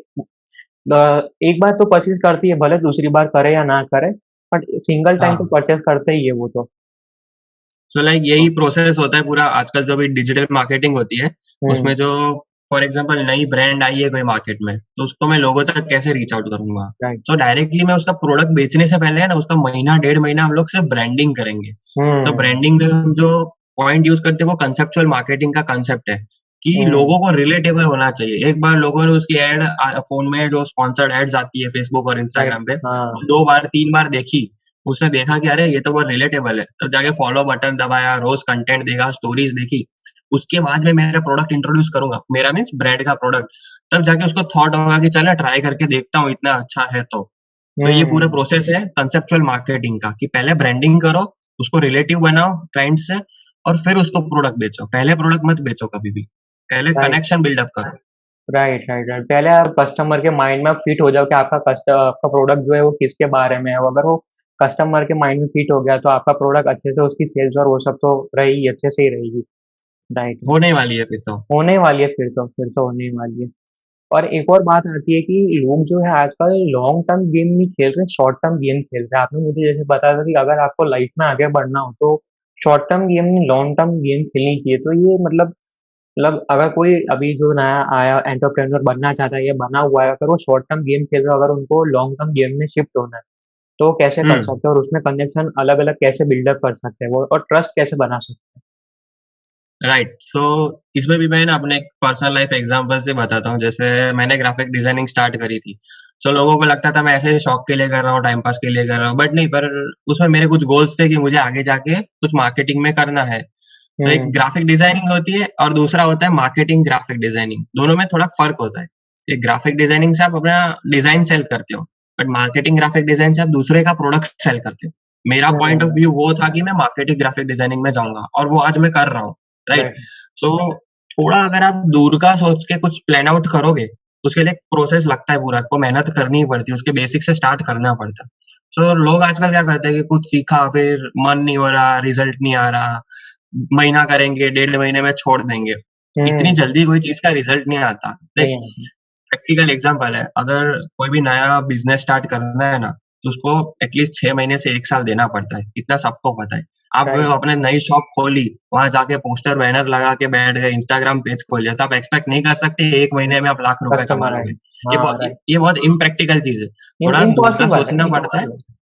एक बार तो परचेज़ करती है, भले दूसरी बार करे या ना करे, बट सिंगल टाइम तो हाँ, परचेज़ करते ही है वो तो। सो लाइक यही प्रोसेस होता है पूरा आजकल जो भी डिजिटल मार्केटिंग होती है, हुँ। उसमें जो फॉर एग्जांपल नई ब्रांड आई है कोई मार्केट में, तो उसको मैं लोगों तक कैसे रीच आउट करूंगा। राइट। सो डायरेक्टली मैं उसका प्रोडक्ट बेचने से पहले है ना, उसका महीना 1.5 महीना हम लोग सिर्फ ब्रांडिंग करेंगे। सो हुँ। ब्रांडिंग में हम जो पॉइंट यूज करते हैं वो कंसेप्चुअल मार्केटिंग का कंसेप्ट है कि हुँ। लोगों को रिलेटेबल होना चाहिए। एक बार लोगों ने उसकी एड फोन में जो स्पॉन्सर्ड एड्स आती है फेसबुक और राइट। इंस्टाग्राम पे, हाँ। 2 बार 3 बार देखी, उसने देखा कि अरे ये तो बहुत रिलेटेबल है, तब जाके फॉलो बटन दबाया, रोज कंटेंट देखा, स्टोरीज देखी। उसके बाद में मेरा प्रोडक्ट इंट्रोड्यूस करूंगा, मेरा मीन्स ब्रांड का प्रोडक्ट, तब जाके उसको थॉट होगा कि चल ट्राई करके देखता हूँ, इतना अच्छा है तो ये पूरा हुँ। प्रोसेस है कंसेप्चुअल मार्केटिंग का कि पहले ब्रांडिंग करो, उसको रिलेटिव बनाओ क्लाइंट से, और फिर उसको प्रोडक्ट बेचो। पहले प्रोडक्ट मत बेचो कभी भी, पहले राइट, कनेक्शन बिल्डअप करो। Right, right, right. पहले आप कस्टमर के माइंड में आप फिट हो जाओ कि आपका प्रोडक्ट जो है वो किसके बारे में है। अगर वो कस्टमर के माइंड में फिट हो गया तो आपका प्रोडक्ट अच्छे से उसकी सेल्स और वो सब तो रहेगी, अच्छे से ही रहेगी। राइट। होने वाली है फिर तो। होने वाली है फिर तो होने वाली है। और एक और बात आती है कि लोग जो है आजकल लॉन्ग टर्म गेम नहीं खेल रहे, शॉर्ट टर्म गेम खेल रहे हैं। आपने मुझे जैसे बताया था कि अगर आपको लाइफ में आगे बढ़ना हो तो शॉर्ट टर्म गेम नहीं, लॉन्ग टर्म गेम खेलनी चाहिए। तो ये मतलब अगर कोई अभी जो नया आया एंटरप्रेन्योर बनना चाहता है या बना हुआ है, अगर वो शॉर्ट टर्म गेम खेल रहा है, अगर उनको लॉन्ग टर्म गेम में शिफ्ट होना है, तो वो कैसे कर हम्म। सकते हैं और उसमें कनेक्शन अलग-अलग कैसे बिल्डअप कर सकते हैं वो, और ट्रस्ट कैसे बना सकते राइट। सो इसमें भी मैं ना अपने एक पर्सनल लाइफ एग्जांपल से बताता हूँ। जैसे मैंने ग्राफिक डिजाइनिंग स्टार्ट करी थी, तो लोगों को लगता था मैं ऐसे ही शौक के लिए कर रहा हूँ, टाइम पास के लिए कर रहा हूँ, बट नहीं। पर उसमें मेरे कुछ गोल्स थे कि मुझे आगे जाके कुछ मार्केटिंग में करना है। हैं? तो एक ग्राफिक डिजाइनिंग होती है और दूसरा होता है मार्केटिंग ग्राफिक डिजाइनिंग। दोनों में थोड़ा फर्क होता है। एक ग्राफिक डिजाइनिंग से आप अपना डिजाइन सेल करते हो, बट मार्केटिंग ग्राफिक डिजाइन से आप दूसरे का प्रोडक्ट सेल करते हो। मेरा पॉइंट ऑफ हुँ, व्यू वो था कि मैं मार्केटिंग ग्राफिक डिजाइनिंग में जाऊंगा, और वो आज मैं कर रहा हूँ। राइट। राइट, सो थोड़ा अगर आप दूर का सोच के कुछ प्लान आउट करोगे, उसके लिए एक प्रोसेस लगता है पूरा, आपको मेहनत करनी ही पड़ती है, उसके बेसिक से स्टार्ट करना पड़ता है। सो लोग आजकल क्या करते हैं कि कुछ सीखा, फिर मन नहीं हो रहा, रिजल्ट नहीं आ रहा, महीना करेंगे, 1.5 महीने में छोड़ देंगे। इतनी हुँ, जल्दी कोई चीज़ का रिज़ल्ट नहीं आता। देख, नहीं आती। प्रैक्टिकल एग्ज़ाम्पल है, अगर कोई भी नया बिज़नेस स्टार्ट करना है ना, तो उसको एटलीस्ट 6 महीने से 1 साल देना पड़ता है, इतना सबको पता है। आप राइट, अपने नई शॉप खोली, वहाँ जाके पोस्टर बैनर लगा के बैठ गए, इंस्टाग्राम पेज खोल लिया, तो आप एक्सपेक्ट नहीं कर सकते 1 महीने में आप लाख रुपए कमा कस्टमर लोगे। आए। हाँ, राइट। ये बहुत इम्प्रैक्टिकल चीज़ है। थोड़ा दूर का इम्पॉसिबल है, सोचना पड़ता है, इम्पॉसिबल।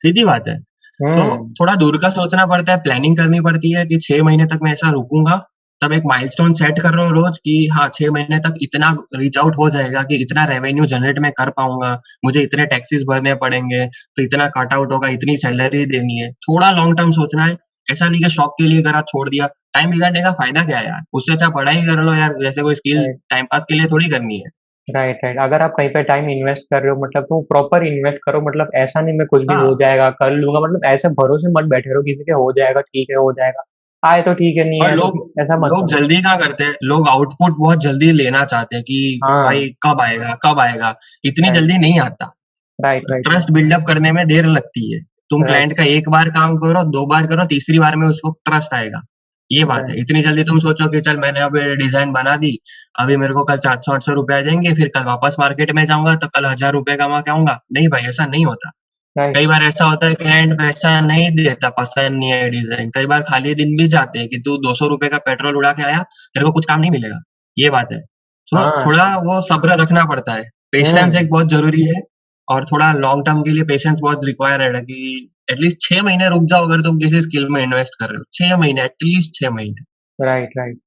सीधी बात है। तो हुँ, थोड़ा दूर का सोचना पड़ता है, प्लानिंग करनी पड़ती है कि 6 महीने तक मैं ऐसा रुकूँगा, तब एक माइलस्टोन सेट कर रहे हो रोज़ कि हाँ, 6 महीने तक इतना रीच आउट हो जाएगा कि इतना रेवेन्यू जनरेट मैं कर पाऊँगा, मुझे इतने टैक्सेस भरने पड़ेंगे, तो इतना कट आउट होगा, इतनी सैलरी देनी है। थोड़ा लॉन्ग टर्म सोचना है, ऐसा नहीं कि शौक के लिए करा, छोड़ दिया। टाइम बिगाड़ने का फ़ायदा क्या है यार? उससे अच्छा पढ़ाई कर लो यार, जैसे कोई स्किल राइट, टाइम पास के लिए थोड़ी करनी है। राइट। अगर आप कहीं पे टाइम इन्वेस्ट कर रहे हो मतलब तो प्रॉपर इन्वेस्ट करो, मतलब ऐसा नहीं मैं कुछ भी हो हाँ, जाएगा, कर लूँगा, मतलब ऐसे भरोसे मत बैठे रहो किसी के हो जाएगा, ठीक है, हो जाएगा। आए तो ठीक है, नहीं और आए तो लोग ठीक, ऐसा मत लोग करो। जल्दी क्या करते हैं, लोग आउटपुट बहुत जल्दी लेना चाहते हैं कि हाँ, भाई कब आएगा, कब आएगा? इतनी राइट, जल्दी नहीं आता। राइट, राइट, ट्रस्ट बिल्डअप करने में देर लगती है। तुम राइट, क्लाइंट का 1 बार काम करो, 2 बार करो, तीसरी बार में उसको ट्रस्ट आएगा। ये बात है। राइट, इतनी जल्दी तुम सोचो कि चल मैंने अब डिज़ाइन बना दी, अभी मेरे को कल 700-800 रुपए आ जाएँगे, फिर कल वापस मार्केट में जाऊँगा तो कल 1000 रुपए कमा के आऊँगा। नहीं भाई, ऐसा नहीं होता। राइट, कई बार ऐसा होता है क्लाइंट पैसा नहीं देता, पसंद नहीं है डिज़ाइन। कई बार खाली दिन भी जाते हैं कि तू 200 रुपए का पेट्रोल उड़ा के आया, तेरे को कुछ काम नहीं मिलेगा। ये बात है। तो हाँ, थोड़ा वो सब्र रखना पड़ता है। पेशेंस हुँ। एक बहुत ज़रूरी है, और थोड़ा लॉन्ग टर्म के लिए पेशेंस बहुत रिक्वायर्ड है कि एटलीस्ट 6 महीने रुक जाओ अगर तुम किसी स्किल में इन्वेस्ट कर रहे हो। 6 महीने, एटलीस्ट 6 महीने। Right, right.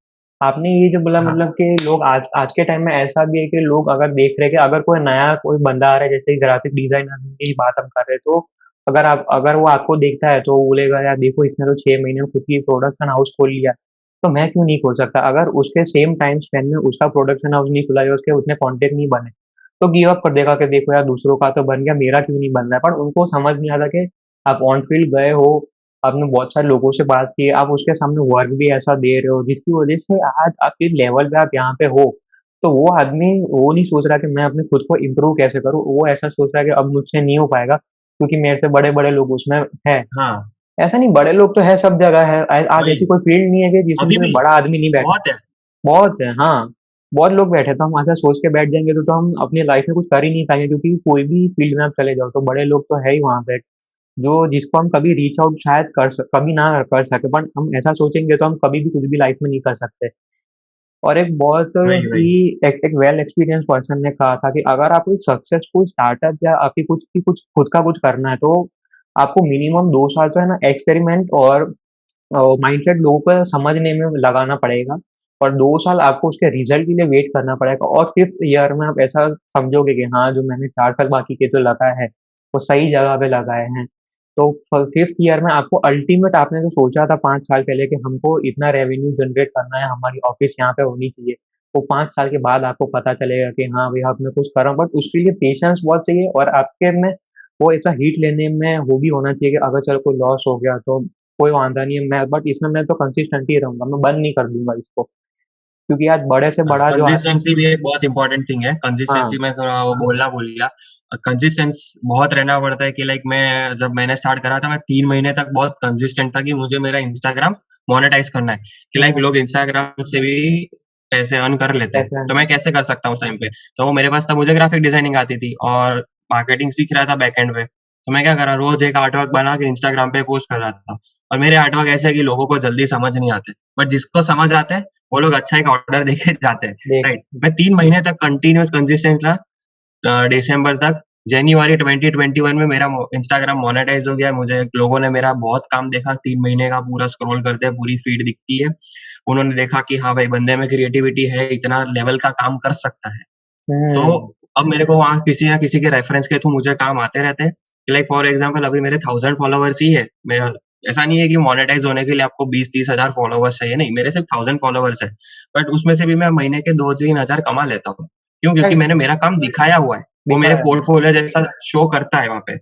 आपने ये जो बोला हाँ, मतलब कि लोग आज आज के टाइम में ऐसा भी है कि लोग अगर देख रहे हैं कि अगर कोई नया कोई बंदा आ रहा है, जैसे ग्राफिक डिज़ाइनर की बात हम कर रहे हैं, तो अगर वो आपको देखता है तो वो बोलेगा यार देखो इसने तो 6 महीने में खुद की प्रोडक्शन हाउस खोल लिया, तो मैं क्यों नहीं खोल सकता? अगर उसके सेम टाइम स्पैन में उसका प्रोडक्शन हाउस नहीं खुला या उसके उतने कॉन्टैक्ट नहीं बने, तो गिव अप कर देगा कि देखो यार दूसरों का तो बन गया, मेरा क्यों नहीं बन रहा है? पर उनको समझ नहीं आता कि आप ऑन फील्ड गए हो, आपने बहुत सारे लोगों से बात की, आप उसके सामने वर्क भी ऐसा दे रहे हो जिसकी वज़ह से आज आप इस लेवल पे आप यहाँ पे हो। तो वो आदमी वो नहीं सोच रहा कि मैं अपने खुद को इम्प्रूव कैसे करूँ, वो ऐसा सोच रहा है कि अब मुझसे नहीं हो पाएगा क्योंकि मेरे से बड़े-बड़े लोग उसमें हैं। हाँ, ऐसा नहीं, बड़े लोग तो है सब जगह है। आज वही। ऐसी कोई फील्ड नहीं है कि जिसमें अभी कोई भी बड़ा आदमी नहीं बैठा है। बहुत है। बहुत है, हाँ। बहुत लोग बैठे हैं, तो हम ऐसा सोच के बैठ जाएँगे तो हम अपनी लाइफ़ में कुछ कर ही नहीं पाएँगे, क्योंकि कोई भी फील्ड में आप चले जाओ तो बड़े लोग तो है ही वहाँ पे। जो जिसको हम कभी रीच आउट शायद कभी ना कर सके, बट हम ऐसा सोचेंगे तो हम कभी भी कुछ भी लाइफ में नहीं कर सकते। और एक बहुत वही, ही वही। एक एक वेल एक्सपीरियंस पर्सन ने कहा था कि अगर आपको एक सक्सेसफुल स्टार्टअप या आपकी कुछ खुद का कुछ करना है, तो आपको मिनिमम 2 साल तो है ना एक्सपेरिमेंट और माइंडसेट लोगों को समझने में लगाना पड़ेगा, और 2 साल आपको उसके रिज़ल्ट के लिए वेट करना पड़ेगा, और 5th ईयर में आप ऐसा समझोगे कि हाँ, जो मैंने 4 साल बाकी के जो लगाया है, वो सही जगह पे लगाए हैं। तो 5th ईयर में आपको अल्टीमेट आपने जो सोचा था 5 साल पहले कि हमको इतना रेवेन्यू जनरेट करना है, हमारी ऑफ़िस यहाँ पे होनी चाहिए, वो 5 साल के बाद आपको पता चलेगा कि हाँ, भई अब मैं कुछ कर रहा हूँ, बट उसके लिए पेशेंस बहुत चाहिए, और आपके में वो ऐसा हिट लेने में वो भी होना चाहिए कि अगर चलो कोई लॉस हो गया तो कोई वाँदा नहीं है, मैं बट इसमें मैं तो कंसिस्टेंट ही रहूँगा, मैं बंद नहीं कर दूँगा इसको। क्योंकि आज बड़े से बड़ा जो आज कंसिस्टेंसी भी एक बहुत इंपॉर्टेंट थिंग है। हाँ, कंसिस्टेंसी में थोड़ा वो बोलना भूल गया। कंसिस्टेंस बहुत रहना पड़ता है कि लाइक मैं जब मैंने स्टार्ट करा था, मैं 3 महीने तक बहुत कंसिस्टेंट था कि मुझे मेरा इंस्टाग्राम मोनेटाइज़ करना है, कि लाइक हुँ, लोग इंस्टाग्राम से भी पैसे अर्न कर लेते हैं, ऐसे हैं। तो मैं कैसे कर सकता हूँ उस टाइम पे? तो वो मेरे पास तब मुझे ग्राफिक डिज़ाइनिंग आती थी और मार्केटिंग सीख रहा था बैकएंड पे। तो मैं क्या कर रहा, रोज़ एक आर्टवर्क बना के इंस्टाग्राम पे पोस्ट कर रहा था और मेरे आर्टवर्क ऐसे है कि लोगों को जल्दी समझ नहीं आते, बट जिसको समझ आते हैं, वो लोग अच्छा एक ऑर्डर देके जाते हैं, देख राइट? मैं 3 महीने तक कंटीन्यूअस कंसिस्टेंट रहा, दिसंबर तक। जनवरी 2021 में मेरा इंस्टाग्राम मोनेटाइज हो गया। मुझे लोगों ने मेरा बहुत काम देखा, 3 महीने का पूरा स्क्रॉल करते हैं, पूरी फीड दिखती है। उन्होंने देखा कि हाँ भाई, बंदे में क्रिएटिविटी है, इतना लेवल का काम कर सकता है। तो हुँ, अब मेरे को वहाँ किसी ना किसी के रेफरेंस के थ्रू मुझे काम आते रहते हैं। लाइक फॉर एग्जांपल अभी मेरे 1000 फॉलोवर्स ही है। मेरा ऐसा नहीं है कि मोनेटाइज होने के लिए आपको 20-30 हज़ार फॉलोवर्स चाहिए, नहीं, मेरे सिर्फ 1000 फॉलोवर्स है। बट उसमें से भी मैं महीने के 2-3 हज़ार कमा लेता हूँ। क्यों? क्योंकि राइट, मैंने मेरा काम दिखाया हुआ है। वो मेरे दिखाया। पोर्टफोलियो जैसा शो करता है वहाँ पे।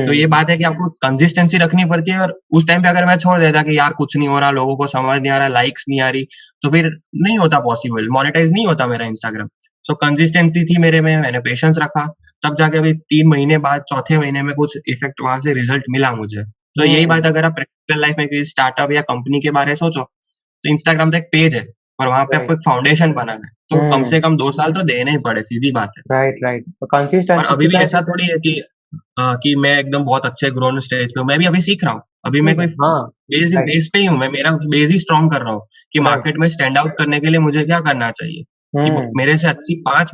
तो ये हुँ, बात है कि आपको कंसिस्टेंसी रखनी पड़ती है और उस टाइम पे अगर मैं छोड़ देता कि यार कुछ नहीं हो रहा, लोगों को समझ नहीं आ रहा, लाइक्स नहीं आ रही, तो फिर नहीं होता पॉसिबल, मोनेटाइज़ नहीं होता मेरा इंस्टाग्राम। सो कंसिस्टेंसी थी मेरे में, मैंने पेशेंस रखा, तब जाके अभी 3 महीने बाद चौथे महीने में कुछ इफ़ेक्ट वहाँ से रिज़ल्ट मिला मुझे। तो यही बात हुँ, अगर आप प्रैक्टिकल लाइफ़ में किसी स्टार्टअप या कंपनी के बारे में सोचो, तो इंस्टाग्राम तो एक पेज है और वहाँ पे आपको राइट। एक फाउंडेशन बनाना है, तो कम हुँ, से कम 2 साल तो देने ही पड़े, सीधी बात है। Right, right. तो और कंसिस्टेंसी अभी के भी साथ ऐसा थोड़ी है कि मैं एकदम बहुत अच्छे ग्रोन स्टेज पे हूँ, मैं भी अभी सीख रहा हूँ। अभी मैं ठीक है, कोई हाँ, राइट, बेस पे ही हूँ, मैं मेरा बेस ही स्ट्रॉन्ग कर रहा हूँ कि राइट। मार्केट में स्टैंड आउट करने के लिए मुझे क्या करना चाहिए। कि ब हुँ, मेरे से अच्छी 5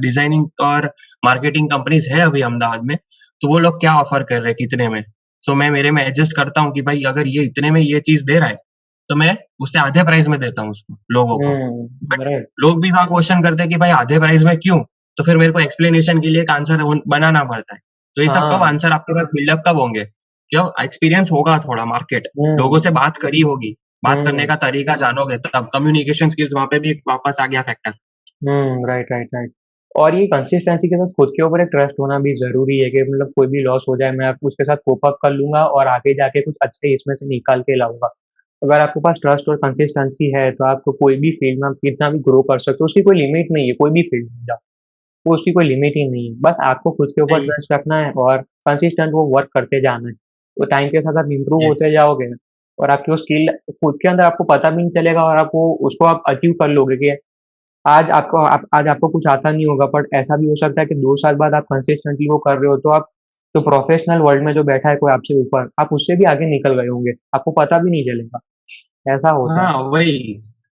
डिज़ाइनिंग और मार्केटिंग कंपनीज़ है अभी अहमदाबाद में, तो वो लोग क्या ऑफ़र कर रहे हैं, कितने में। सो मैं मेरे में एडजस्ट करता हूँ कि भाई अगर ये इतने में ये चीज़ दे रहा है, तो मैं उससे आधे प्राइस में देता हूँ उसको लोगों को। हुँ, बट राइट। लोग भी वहाँ क्वेश्चन करते हैं कि भाई आधे प्राइस में क्यों? तो फिर मेरे को एक्सप्लेनेशन के लिए एक आंसर बनाना पड़ता है। तो ये सब कब हाँ, आंसर आपके पास बिल्डअप कब होंगे? जब एक्सपीरियंस होगा थोड़ा मार्केट, लोगों हुँ, से बात करी होगी, बात करने हुँ, का तरीका जानोगे तब कम्युनिकेशन स्किल्स वहाँ पे भी वापस आ गया फैक्टर। हुँ, राइट, राइट, राइट। और ये कंसिस्टेंसी के साथ खुद के ऊपर एक ट्रस्ट होना भी ज़रूरी है कि मतलब कोई भी लॉस हो जाए, मैं उसके साथ कोप अप कर लूँगा और आगे जाके कुछ अच्छे इसमें से निकाल के लाऊँगा। अगर आपके पास ट्रस्ट और कंसिस्टेंसी है, तो आपको कोई भी फ़ील्ड में आप कितना भी ग्रो कर सकते हो, उसकी कोई लिमिट नहीं है, कोई भी फ़ील्ड में जाओ। वो उसकी कोई लिमिट ही नहीं है। बस आपको खुद के ऊपर नहीं, ट्रस्ट रखना है और कंसिस्टेंट वो वर्क करते जाना है। तो टाइम के साथ आप इम्प्रूव यस, होते जाओगे और आपकी वो स्किल खुद के अंदर आपको पता भी नहीं चलेगा और आपको उसको आप अचीव कर लोगे कि आज आपको कुछ आता नहीं होगा, बट ऐसा भी हो सकता है कि 2 साल बाद आप कंसिस्टेंटली वो कर रहे हो, तो आप जो प्रोफ़ेशनल वर्ल्ड में जो बैठा है कोई आपसे ऊपर, आप उससे भी आगे निकल गए होंगे। आपको पता भी नहीं चलेगा। ऐसा होता है। हाँ, वही।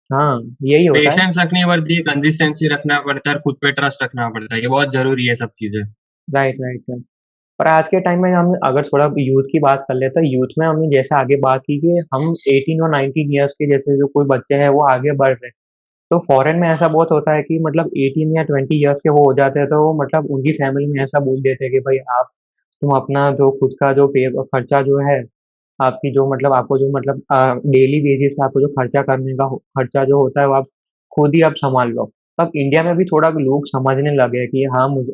हाँ, यही होता है। पेशेंस रखनी पड़ती है, कंसिस्टेंसी रखना पड़ता है और खुद पे ट्रस्ट रखना पड़ता है। ये बहुत ज़रूरी है सब चीज़ें। Right, right, right. और आज के टाइम में हम अगर थोड़ा यूथ की बात कर लें, तो यूथ में हमने जैसे आगे बात की कि हम 18 और 19 इयर्स के जैसे जो कोई बच्चे हैं, वो आगे बढ़ रहे हैं। तो फ़ॉरेन में ऐसा बहुत होता है कि मतलब 18 या 20 इयर्स के वो हो जाते हैं, तो वो मतलब उनकी फैमिली में ऐसा बोल देते हैं कि भाई आप तुम अपना जो खुद का जो पे खर्चा जो है, आपकी जो मतलब आपको जो मतलब डेली बेसिस पे आपको जो खर्चा करने का खर्चा जो होता है, वो आप खुद ही आप सँभाल लो। अब इंडिया में भी थोड़ा लोग समझने लगे हैं कि हाँ, मुझे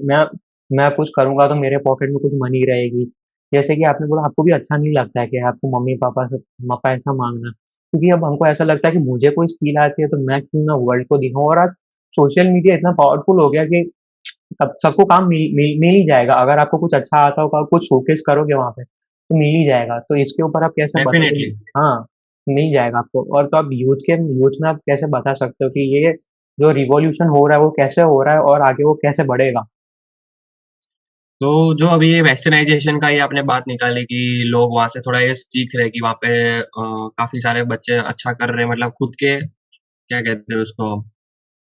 मैं कुछ करूँगा तो मेरे पॉकेट में कुछ मनी रहेगी। जैसे कि आपने बोला आपको भी अच्छा नहीं लगता है कि आपको मम्मी-पापा से पैसा माँगना। क्योंकि अब हमको ऐसा लगता है कि मुझे कोई स्किल आती है तो मैं क्यों ना वर्ल्ड को दिखाऊँ और आज सोशल मीडिया इतना पावरफुल हो गया कि सब सबको काम मिल ही जाएगा। अगर आपको कुछ अच्छा आता होगा, कुछ शोकेस करोगे वहाँ पे, तो मिल ही जाएगा। तो इसके ऊपर आप कैसे बताओगे? डेफ़िनिटली। हाँ, मिल जाएगा आपको और तो आप यूथ में आप कैसे बता सकते हो कि ये जो रिवॉल्यूशन हो रहा है, वो कैसे हो रहा है और आगे वो कैसे बढ़ेगा? तो जो अभी ये वेस्टर्नाइज़ेशन का ये आपने बात निकाली कि लोग वहाँ से थोड़ा ये सीख रहे हैं कि वहाँ पे काफ़ी सारे बच्चे अच्छा कर रहे हैं, मतलब खुद के क्या कहते हैं उसको,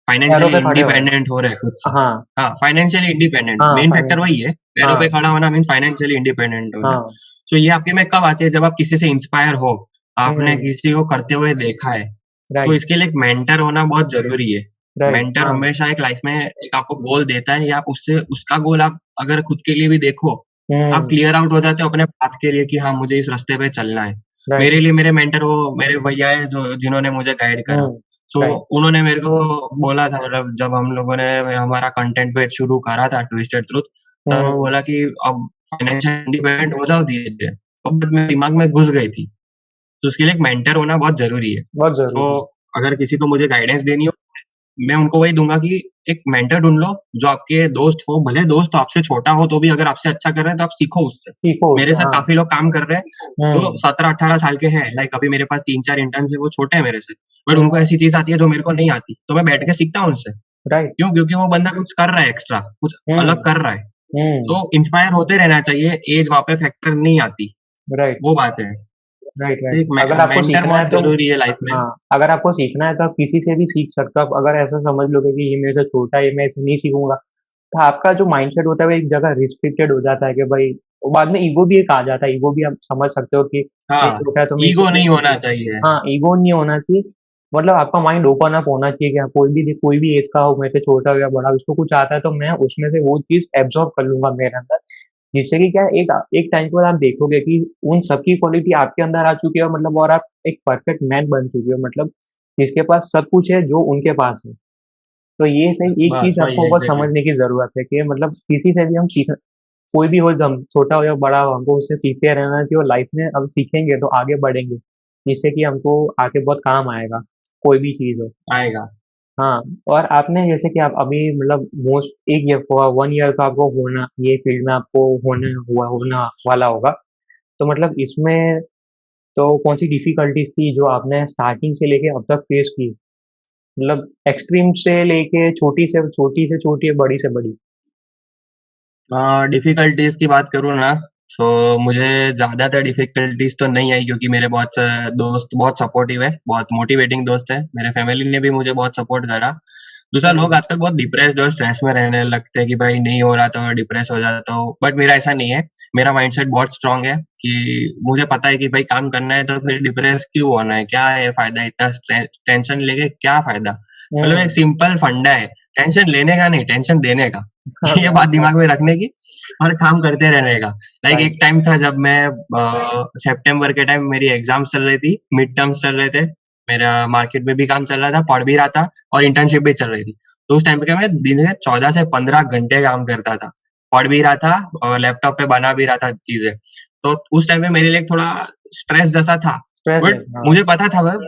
पैरों फाइनेंशियली पे खड़े हो रहे इंडिपेंडेंट हो रहे हैं खुद से। हैं। हाँ, हाँ, फाइनेंशियली इंडिपेंडेंट, हाँ, मेन फैक्टर फाइनेंस वही है, पैरों पे हाँ, खड़ा होना मीन्स फाइनेंशियली इंडिपेंडेंट होना। हाँ। तो ये आपके में कब आती है, जब आप किसी से इंस्पायर हो, आपने हुँ, किसी को करते हुए देखा है, तो राइट, इसके लिए एक मेंटर होना बहुत ज़रूरी है। राइट, मेंटर हाँ। हमेशा एक लाइफ़ में एक आपको गोल देता है या आप उससे उसका गोल आप अगर खुद के लिए भी देखो, आप हुँ, क्लियर आउट हो जाते हो अपने पाथ के लिए कि हाँ, मुझे इस रास्ते पे चलना है। राइट, मेरे लिए मेरे मेंटर वो मेरे भैया हैं जो जिन्होंने मुझे गाइड करा। हुँ, सो राइट, उन्होंने मेरे को बोला था, मतलब जब हम लोगों ने हमारा कंटेंट पेज शुरू करा था ट्विस्टेड ट्रुथ, तब वो हुँ, बोला कि अब फाइनेंशियल इंडिपेंडेंट हो जाओ धीरे-धीरे। वो बात मेरे दिमाग में घुस गई थी। तो उसके लिए एक मेंटर होना बहुत ज़रूरी है। बहुत सो ज़रूरी है। अगर किसी को मुझे गाइडेंस देनी हो, मैं उनको वही दूँगा कि एक मेंटर ढूँढ लो, जो आपके दोस्त हो, भले दोस्त आपसे छोटा हो तो भी अगर आपसे अच्छा कर रहा है तो आप सीखो उससे। सीखो मेरे उससे, साथ हाँ। काफ़ी लोग काम कर रहे हैं, जो हुँ, 17-18 साल के हैं, लाइक अभी मेरे पास 3-4 इंटर्न्स हैं, वो छोटे हैं मेरे से, बट हुँ, उनको ऐसी चीज़ आती है जो मेरे को नहीं आती, तो मैं बैठ के सीखता हूँ उनसे। राइट। क्यों? क्योंकि वो बंदा कुछ कर रहा है एक्स्ट्रा, कुछ हुँ, अलग कर रहा है, हुँ, तो इंस्पायर होते रहना चाहिए, ऐज वहाँ पे फैक्टर नहीं आती, राइट, वो बात है। Right, right. एक अगर आपको मेंटर सीखना है बहुत तो ज़रूरी है लाइफ में। हाँ, अगर आपको सीखना है तो आप किसी से भी सीख सकते हो। आप अगर ऐसा समझ लोगे कि ये मेरे से छोटा है, ये मैं इससे नहीं सीखूँगा, तो आपका जो माइंडसेट होता है वो एक जगह रिस्ट्रिक्टेड हो जाता है कि भाई बाद में ईगो भी एक आ जाता है। ईगो भी आप समझ सकते हो कि ये हाँ, छोटा है तो मैं इससे ईगो क्यों नहीं होना सीखूँ? चाहिए। हाँ, ईगो नहीं होना चाहिए। मतलब आपका माइंड ओपन अप होना चाहिए कि हाँ, कोई भी एज का हो, मेरे से छोटा हो या बड़ा हो, उसको कुछ आता है तो मैं उसमें से वो चीज़ एब्ज़ॉर्ब कर लूँगा मेरे अंदर। जिससे कि क्या है एक टाइम के बाद आप देखोगे कि उन सबकी क्वालिटी आपके अंदर आ चुकी है, मतलब और आप एक परफेक्ट मैन बन चुके हो, मतलब जिसके पास सब कुछ है जो उनके पास है। तो ये सही एक बस चीज़ वही आपको बस एग्ज़ैक्टली। समझने की ज़रूरत है कि मतलब किसी से भी हम सीख कोई भी हो हम छोटा हो या बड़ा हो, हमको उससे सीखते रहना चाहिए और लाइफ में अब सीखेंगे तो आगे बढ़ेंगे, जिससे कि हमको आगे बहुत काम आएगा, कोई भी चीज़ हो। आएगा। हाँ, और आपने जैसे कि आप अभी मतलब मोस्ट 1 ईयर 1 ईयर का आपको होना ये फील्ड में आपको होना वाला होगा। तो मतलब इसमें तो कौन-सी डिफ़िकल्टीज़ थी जो आपने स्टार्टिंग से लेके अब तक फेस की? मतलब एक्सट्रीम से लेके छोटी से छोटी, बड़ी से बड़ी? डिफ़िकल्टीज़ की बात करूँ ना, सो मुझे ज़्यादातर डिफ़िकल्टीज़ तो नहीं आई क्योंकि मेरे बहुत दोस्त बहुत सपोर्टिव है, बहुत मोटिवेटिंग दोस्त है। मेरे फैमिली ने भी मुझे बहुत सपोर्ट करा। दूसरा लोग हुँ, आजकल बहुत डिप्रेस्ड और स्ट्रेस में रहने लगते हैं कि भाई नहीं हो रहा तो डिप्रेस हो जाता हूँ, बट मेरा ऐसा नहीं है। मेरा माइंडसेट बहुत स्ट्रॉन्ग है कि मुझे पता है कि भाई काम करना है तो फिर डिप्रेस क्यों होना है? क्या है फ़ायदा इतना टेंशन लेके क्या फ़ायदा? मतलब एक हुँ। सिंपल फंडा है, टेंशन लेने का नहीं, टेंशन देने का। हाँ, ये बात राइट, राइट, दिमाग में रखने की और काम करते रहने का। Like right. एक टाइम था जब मैं सितंबर के टाइम मेरी एग्ज़ाम्स चल रही थी, मिड टर्म्स चल रहे थे। मेरा मार्केट में भी काम चल रहा था, पढ़ भी रहा था और इंटर्नशिप भी चल रही थी। तो उस टाइम पे क्या मैं दिन में 14 से 15 घंटे काम करता था। पढ़ भी रहा था और लैपटॉप पे बना भी रहा था चीज़ें। तो उस टाइम पे मेरे लिए थोड़ा स्ट्रेस जैसा था। स्ट्रेस है, बट हाँ, मुझे पता था वह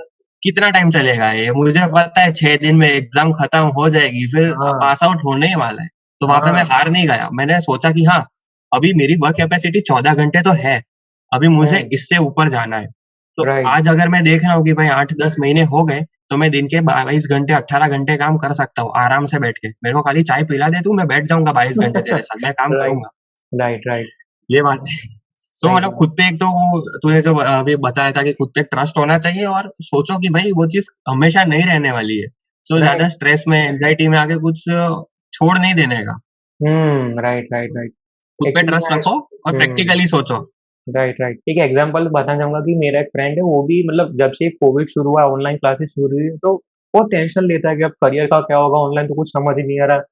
कितना टाइम चलेगा ये, मुझे पता है 6 दिन में एग्ज़ाम खत्म हो जाएगी, फिर हाँ, पास आउट होने ही वाला है। तो वहाँ पे मैं हाँ, हार नहीं गया। मैंने सोचा कि हाँ, अभी मेरी वर्क कैपेसिटी 14 घंटे तो है, अभी मुझे हुँ, इससे ऊपर जाना है। तो राइट, आज अगर मैं देख रहा हूँ कि भाई 8-10 महीने हो गए, तो मैं दिन के 22 घंटे, 18 घंटे काम कर सकता हूँ आराम से बैठ के। मेरे को खाली चाय पिला दे तू, मैं बैठ जाऊँगा 22 घंटे तेरे साथ, मैं काम राइट, करूँगा। राइट, राइट, ये बात है। तो सही मतलब बात। खुद पे एक तो वो तूने जो अभी बताया था कि खुद पे ट्रस्ट होना चाहिए और सोचो कि भाई वो चीज़ हमेशा नहीं रहने वाली है। तो ज़्यादा राइट, स्ट्रेस में, एंग्ज़ायटी में आके कुछ छोड़ नहीं देने का। Right, right, right. खुद पे एक्चुअली ट्रस्ट मैं रखो और हुँ, प्रैक्टिकली सोचो। Right, right. एक एग्ज़ाम्पल बताना चाहूँगा कि मेरा एक फ्रेंड है, वो भी मतलब जब से कोविड शुरू हुआ, ऑनलाइन क्लासेस शुरू हुई, तो बहुत टेंशन लेता है कि अब करियर का क्या होगा, ऑनलाइन तो कुछ समझ ही नहीं आ रहा,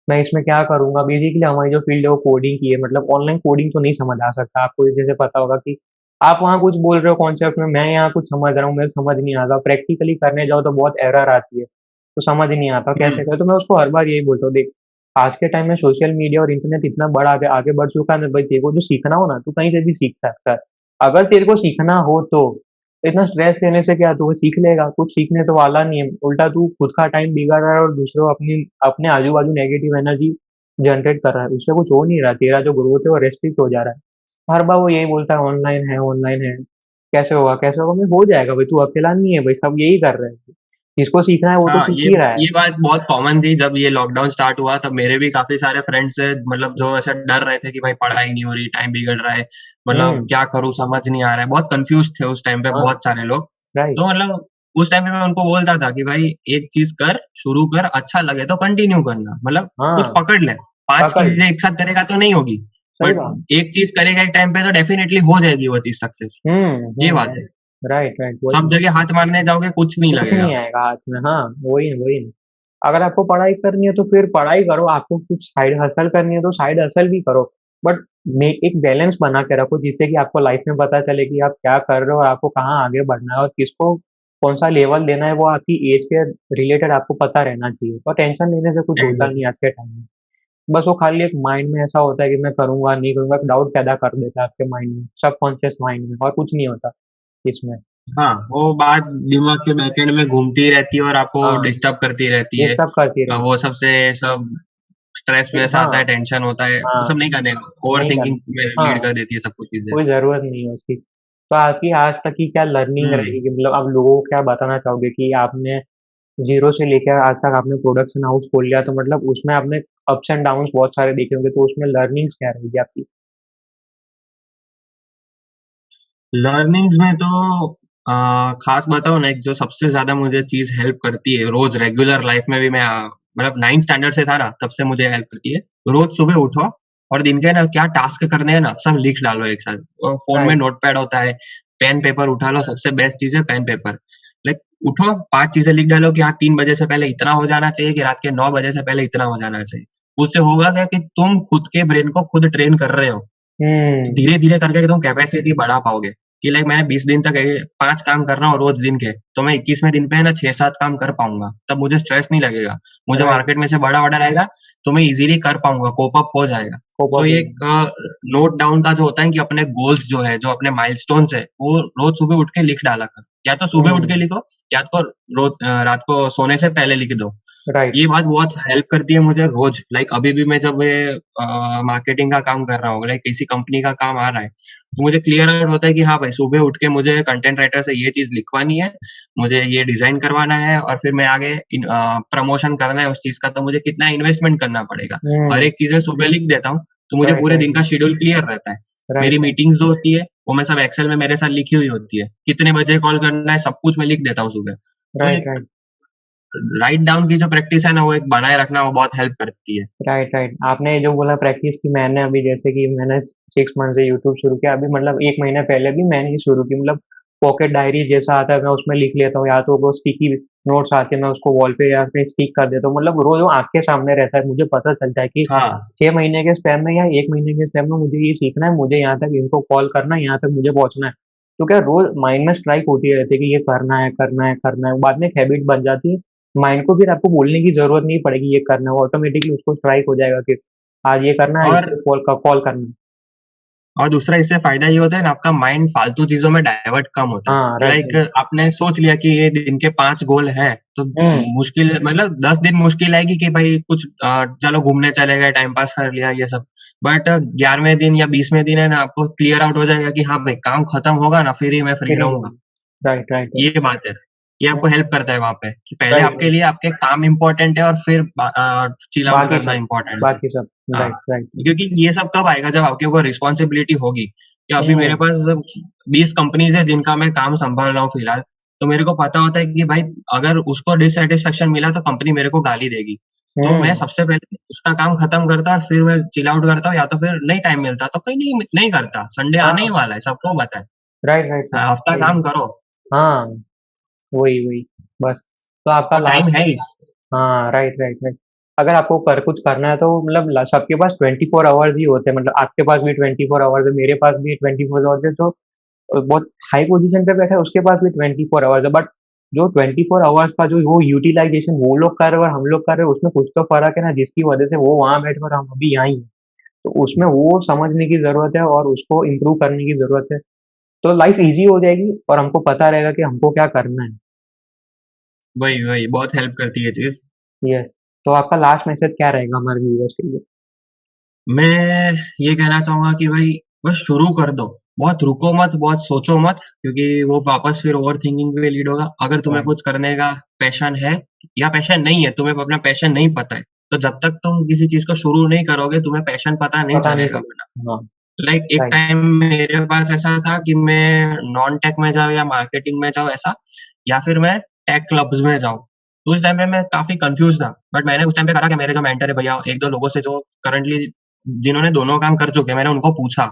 मैं इसमें क्या करूँगा? बेसिकली हमारी जो फ़ील्ड है वो कोडिंग की है, मतलब ऑनलाइन कोडिंग तो नहीं समझ आ सकता, आपको जैसे पता होगा कि आप वहाँ कुछ बोल रहे हो कॉन्सेप्ट में, मैं यहाँ कुछ समझ रहा हूँ, मुझे समझ नहीं आता, प्रैक्टिकली करने जाओ तो बहुत एरर आती है, तो समझ ही नहीं आता हुँ, कैसे करें? तो मैं उसको हर बार यही बोलता हूँ, देख आज के टाइम में सोशल मीडिया और इंटरनेट इतना बड़ा आगे आगे बढ़ चुका है ना भाई, तेरे को जो सीखना हो ना, तू कहीं से भी सीख सकता है। अगर तेरे को सीखना हो तो, इतना स्ट्रेस लेने से क्या, तू वो सीख लेगा, कुछ सीखने तो वाला नहीं है, उल्टा तू खुद का टाइम बिगाड़ रहा है और दूसरों अपने आजू-बाजू नेगेटिव एनर्जी जनरेट कर रहा है, उससे कुछ हो नहीं रहा, तेरा जो ग्रोथ है वो रेस्ट्रिक्ट हो जा रहा है। हर बार वो यही बोलता है ऑनलाइन है, कैसे होगा? मैं हो जाएगा भाई, तू अकेला नहीं है भाई, सब यही कर रहे हैं। जिसको सीखना है वो तो हाँ, सीख ये ही रहा है। ये बात बहुत कॉमन थी जब ये लॉकडाउन स्टार्ट हुआ तब मेरे भी काफ़ी सारे फ्रेंड्स हैं मतलब जो ऐसे डर रहे थे कि भाई पढ़ाई नहीं हो रही, टाइम बिगड़ रहा है, मतलब हुँ, क्या करूँ समझ नहीं आ रहा है, बहुत कन्फ्यूज़ थे उस टाइम पे हाँ, बहुत सारे लोग। राइट, तो मतलब उस टाइम पे मैं उनको बोलता था कि भाई एक चीज़ कर, शुरू कर, अच्छा लगे तो कंटिन्यू करना, मतलब कुछ हाँ, पकड़ ले, 5 पकड़ ले, चीज़ें एक साथ करेगा तो नहीं होगी, सही बट बात। एक चीज़ करेगा एक टाइम पे तो डेफ़िनिटली हो जाएगी वो चीज़ सक्सेस, ये बात है। राइट, राइट, सब वही। जगह हाथ मारने जाओगे कुछ नहीं कुछ नहीं लगेगा। आएगा हाथ में, हाँ, वही। अगर आपको पढ़ाई करनी है तो फिर पढ़ाई करो, आपको कुछ साइड हसल करनी है तो साइड हसल भी करो। बट में एक बैलेंस बना के रखो जिससे कि आपको लाइफ में पता चले कि आप क्या कर रहे हो और आपको कहाँ आगे बढ़ना है और किसको कौन-सा लेवल देना है, वो आपकी एज के रिलेटेड आपको पता रहना चाहिए। और टेंशन लेने से कुछ होता नहीं एग्ज़ैक्टली। आज के टाइम में। बस वो खाली एक माइंड में ऐसा होता है कि मैं करूँगा, नहीं करूँगा, एक डाउट पैदा कर देता है आपके माइंड में, सबकॉन्शियस माइंड में, और कुछ नहीं होता इसमें। हाँ, वो बात दिमाग के बैकएंड में घूमती रहती है और आपको हाँ, डिस्टर्ब करती रहती ये है। सब करती रहती वो सबसे सब स्ट्रेस है। वेस आता है, हाँ, टेंशन होता है, वो हाँ, सब नहीं करने का, नहीं ओवरथिंकिंग में करना। लीड हाँ, कर देती है सब कुछ चीज़ें। कोई ज़रूरत नहीं है उसकी। तो आपकी आज तक की क्या लर्निंग हुँ। रहेगी? मतलब आप लोगों को क्या बताना चाहोगे कि आपने ज़ीरो से लेकर आज तक आपने प्रोडक्शन हाउस खोल लिया, तो मतलब उसमें आपने अप्स एंड डाउन्स बहुत सारे देखे होंगे, तो उसमें लर्निंग्स क्या रहेगी आपकी? लर्निंग्स में तो खास बताऊँ ना, एक जो सबसे ज़्यादा मुझे चीज़ हेल्प करती है, रोज़ रेगुलर लाइफ़ में भी मैं मतलब 9th स्टैंडर्ड से था ना, तब से मुझे हेल्प करती है। रोज़ सुबह उठो और दिन के ना क्या टास्क करने हैं ना, सब लिख डालो एक साथ। फ़ोन में राइट, नोटपैड होता है, पेन पेपर उठा लो, सबसे बेस्ट चीज़ है पेन पेपर। लाइक उठो, 5 चीज़ें लिख डालो कि हाँ, 3 बजे से पहले इतना हो जाना चाहिए, कि रात के 9 बजे से पहले इतना हो जाना चाहिए। उससे होगा क्या कि तुम खुद के ब्रेन को खुद ट्रेन कर रहे हो। हुँ, धीरे-धीरे करके तुम कैपेसिटी बढ़ा पाओगे, कि लाइक मैंने 20 दिन तक 5 काम कर रहा हूँ रोज़ दिन के, तो मैं 21वें दिन पे है ना 6-7 काम कर पाऊँगा, तब मुझे स्ट्रेस नहीं लगेगा। मुझे राइट, मार्केट में से बड़ा ऑर्डर आएगा, तो मैं ईज़िली कर पाऊँगा, कोप अप हो जाएगा। कोप सो अप ये हो एक जाए। नोट डाउन का जो होता है कि अपने गोल्स जो है, जो अपने माइलस्टोन्स है, वो रोज़ सुबह उठ के लिख डाला कर। या तो सुबह उठ के हुँ, लिखो, या तो रात को सोने से पहले लिख दो। राइट, ये बात बहुत हेल्प करती है मुझे रोज़। लाइक अभी भी मैं जब ये मार्केटिंग का काम कर रहा हूँ, लाइक किसी कंपनी का काम आ रहा है, तो मुझे क्लियर आउट होता है कि हाँ भाई, सुबह उठ के मुझे कंटेंट राइटर से ये चीज़ लिखवानी है, मुझे ये डिज़ाइन करवाना है और फिर मैं आगे प्रमोशन करना है उस चीज़ का, तो मुझे कितना इन्वेस्टमेंट करना पड़ेगा। हर हुँ, एक चीज़ मैं सुबह लिख देता हूँ, तो मुझे राइट, पूरे राइट, दिन का शेड्यूल क्लियर रहता है। राइट, मेरी राइट, मीटिंग्स जो होती है, वो मैं सब एक्सेल में मेरे साथ लिखी हुई होती है। कितने बजे कॉल करना है, सब कुछ मैं लिख देता हूँ सुबह। तो राइट, एक राइट। राइट डाउन की जो प्रैक्टिस है ना, वो एक बनाए रखना वो बहुत हेल्प करती है। Right, right. आपने जो बोला प्रैक्टिस की, मैंने अभी जैसे कि मैंने 6 मंथ से यूट्यूब शुरू किया, अभी मतलब 1 महीने पहले भी मैंने ही शुरू की, मतलब पॉकेट डायरी जैसा आता है मैं उसमें लिख लेता हूँ, या तो वो स्टिकी नोट्स आते हैं मैं उसको वॉल पे या फिर स्टिक कर देता हूँ, मतलब रोज़ वो आँख के सामने रहता है, मुझे पता चलता है कि हाँ, 6 महीने के स्पैन में या 1 महीने के स्पैन में मुझे ये सीखना है, मुझे यहाँ तक इनको कॉल करना है, यहाँ तक मुझे पहुँचना है। तो क्या रोज़ माइंड में स्ट्राइक होती रहती है कि ये करना है, करना है, करना है, बाद में एक हैबिट बन जाती है। माइंड को फिर आपको बोलने की ज़रूरत नहीं पड़ेगी ये करना है, वो ऑटोमेटिकली उसको स्ट्राइक हो जाएगा कि आज ये करना है, और इसको कॉल करना है। दूसरा इससे फ़ायदा ये होता है ना, आपका माइंड फालतू चीज़ों में डाइवर्ट कम होता है। हाँ, राइट, लाइक राइट। आपने सोच लिया कि ये दिन के 5 गोल हैं, तो हुँ, मुश्किल मतलब 10 दिन मुश्किल आएगी कि भाई कुछ चलो घूमने चले गए, टाइम पास कर लिया ये सब। बट 11वें दिन या 20वें दिन है ना, आपको क्लियर आउट हो जाएगा कि हाँ भाई, काम खत्म होगा ना, फिर ही मैं फ्री फिर ही रहूँगा। जाना। Right, right, right. ये बात है। ये आपको हुँ, हेल्प करता है वहाँ पे, कि पहले राइट, आपके राइट। लिए आपके काम इम्पोर्टेंट है और फिर चिल आउट बाकी करना सब इम्पोर्टेंट है। बाकी सब हाँ, राइट, राइट। क्योंकि ये सब कब आएगा जब आपके ऊपर रिस्पॉन्सिबिलिटी होगी, कि अभी मेरे हुँ, पास 20 कंपनीज़ है जिनका मैं काम सँभाल रहा हूँ फिलहाल, तो मेरे को पता होता है कि भाई अगर उसको डिससैटिस्फैक्शन मिला तो कंपनी मेरे को गाली देगी। तो मैं हुँ, सबसे पहले उसका काम खत्म करता और फिर मैं चिल आउट करता हूँ, या तो फिर नहीं टाइम मिलता तो कहीं नहीं नहीं करता। संडे आने ही हाँ, वाला है, सबको पता है। Right, right, right. हफ्ता सही काम है। करो, हाँ, वही, वही, बस। तो आपका और टाइम लास्ट है में ही। हाँ, राइट, राइट, राइट। अगर आपको कुछ करना है तो मतलब सबके पास 24 आवर्स ही होते हैं, मतलब आपके पास भी 24 आवर्स है, मेरे पास भी 24 आवर्स है, तो बहुत हाई पोजीशन पे बैठा है उसके पास भी 24 आवर्स है, बट जो 24 आवर्स का जो वो यूटिलाइजेशन वो लोग कर रहे हैं और हम लोग कर रहे हैं उसमें कुछ तो फर्क है ना, जिसकी वजह से वो वहां बैठे और हम अभी यहाँ ही हैं। तो उसमें वो समझने की जरूरत है और उसको इम्प्रूव करने की जरूरत है, तो लाइफ इजी हो जाएगी और हमको पता रहेगा कि हमको क्या करना है। वही, वही बहुत हेल्प करती है ये चीज़। यस। तो आपका लास्ट मैसेज क्या रहेगा हमारे व्यूअर्स के लिए? मैं ये कहना चाहूँगा कि भाई बस शुरू कर दो। बहुत रुको मत, बहुत सोचो मत, क्योंकि वो वापस फिर ओवरथिंकिंग पे लीड होगा। अगर तुम्हें राइट। कुछ करने का पैशन है या पैशन नहीं है, तुम्हें अपना पैशन नहीं पता है, तो जब तक तुम किसी चीज़ को शुरू नहीं करोगे, तुम्हें पैशन पता नहीं पता नहीं चलेगा अपना। चलेगा। हाँ। लाइक एक राइट। टाइम मेरे पास ऐसा था कि मैं नॉन टेक में जाऊँ या मार्केटिंग में जाऊँ ऐसा, या फिर मैं टेक क्लब्स में जाऊँ। तो उस टाइम पे मैं काफ़ी कन्फ्यूज़ था। बट मैंने उस टाइम पे करा क्या, मेरे जो मेंटर है भैया, 1-2 लोगों से जो करंटली जिन्होंने दोनों काम कर चुके हैं, मैंने उनको पूछा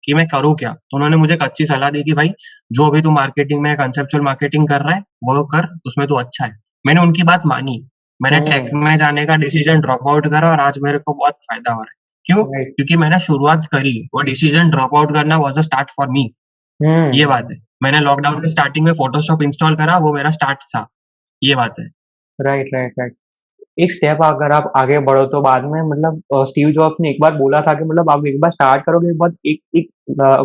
कि मैं करूँ क्या? तो उन्होंने मुझे एक अच्छी सलाह दी कि भाई जो अभी तू मार्केटिंग में कॉन्सेप्चुअल मार्केटिंग कर रहा है, वो कर, उसमें तू अच्छा है। मैंने उनकी बात मानी। मैंने टेक हम्म। में जाने का डिसीज़न ड्रॉप आउट करा और आज मेरे को बहुत फ़ायदा हो रहा है। क्यों? राइट। क्योंकि मैंने शुरुआत करी, वो डिसीजन ड्रॉप आउट करना was a start for me, ये हम्म। बात है। मैंने लॉकडाउन के स्टार्टिंग में फ़ोटोशॉप इंस्टॉल करा, वो मेरा स्टार्ट था, ये बात है। Right, right, right. एक स्टेप अगर आप आगे बढ़ो तो बाद में मतलब स्टीव जॉब्स ने एक बार बोला था कि मतलब आप एक बार स्टार्ट करोगे, एक बार एक एक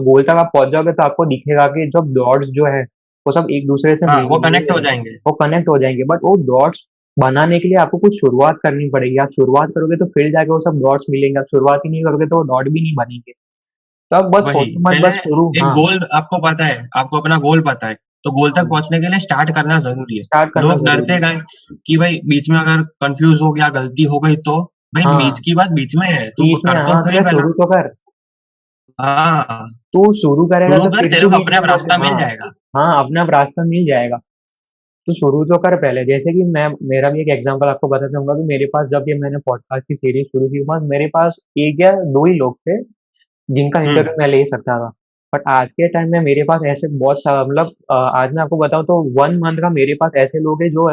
गोल तक आप पहुंच जाओगे तो आपको दिखेगा कि जो डॉट्स जो है वो सब एक दूसरे से हाँ, वो कनेक्ट हो मिलेंगे, जाएंगे। वो कनेक्ट हो जाएंगे, बट वो डॉट्स बनाने के लिए आपको कुछ शुरुआत करनी पड़ेगी। आप शुरुआत करोगे तो फिर जाके वो सब डॉट्स मिलेंगे, आप शुरुआत ही नहीं करोगे तो वो डॉट भी नहीं बनेंगे। तो आप बस वही, सोचो मत, पहले बस शुरू, एक हाँ, गोल आपको पता है, आपको अपना गोल पता है, तो गोल तक हाँ, पहुंचने के लिए स्टार्ट करना जरूरी है। स्टार्ट करना लोग जरूरी डरते है। गए कि भाई बीच में अगर कंफ्यूज हो गया, गलती हो गई तो भाई बीच हाँ, की बात बीच में है, तू बीच में, कर तो हाँ, तो सही यार पहला। शुरू तो कर। हाँ, तू शुरू करेगा शुरू तो कर, फिर तेरे भी को बीच अपने में आप जाके, रास्ता हाँ, मिल जाएगा। हाँ, अपने आप रास्ता मिल जाएगा। तो शुरू तो कर पहले। जैसे कि मैं, मेरा भी एक एग्जांपल आपको बताता हूँ कि मेरे पास जब ये मैंने पॉडकास्ट की सीरीज शुरू की, बस मेरे पास एक या दो ही लोग थे जिनका हम्म। इंटरव्यू मैं ले सकता था। बट आज के टाइम में मेरे पास ऐसे बहुत सा, मतलब आज मैं आपको बताऊं तो 1 मंथ का मेरे पास ऐसे लोग हैं जो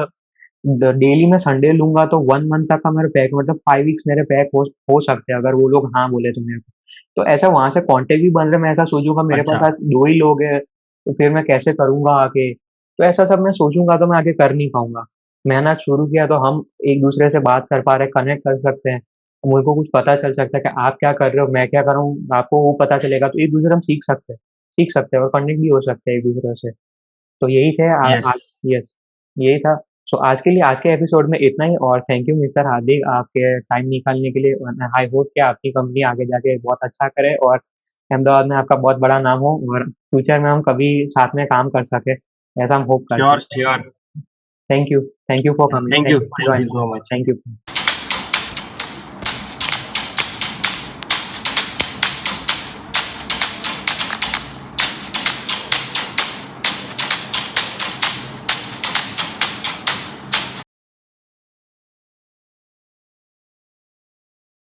डेली में संडे लूंगा तो 1 मंथ तक का मेरे पैक, मतलब 5 वीक्स मेरे पैक हो सकते हैं अगर वो लोग हाँ बोले तो मेरे को। तो ऐसा वहां से कांटेक्ट भी बन रहे, मैं ऐसा सोचूंगा मेरे पास अच्छा। आज दो ही लोग हैं, तो फिर मैं कैसे करूंगा आगे। तो ऐसा सब मैं सोचूंगा तो मैं आगे कर नहीं पाऊंगा। मैंने आज शुरू किया तो हम एक दूसरे से बात कर पा रहे, कनेक्ट कर सकते हैं, मुझे को कुछ पता चल सकता है कि आप क्या कर रहे हो, मैं क्या कर रहा हूँ, आपको वो पता चलेगा, तो एक दूसरे हम सीख सकते हैं और कनेक्ट भी हो सकते हैं एक दूसरे से। तो यही थे यस। आज, यस, यही था। सो आज के लिए, आज के एपिसोड में इतना ही, और थैंक यू मिस्टर हार्दिक आपके टाइम निकालने के लिए। आई होप कि आपकी कंपनी आगे जाके बहुत अच्छा करे और अहमदाबाद में आपका बहुत बड़ा नाम हो और फ्यूचर में हम कभी साथ में काम कर सके, ऐसा हम होप करते श्योर हैं। Sure. Thank you for coming, thank thank you, you for thank you joining, so much. Thank you.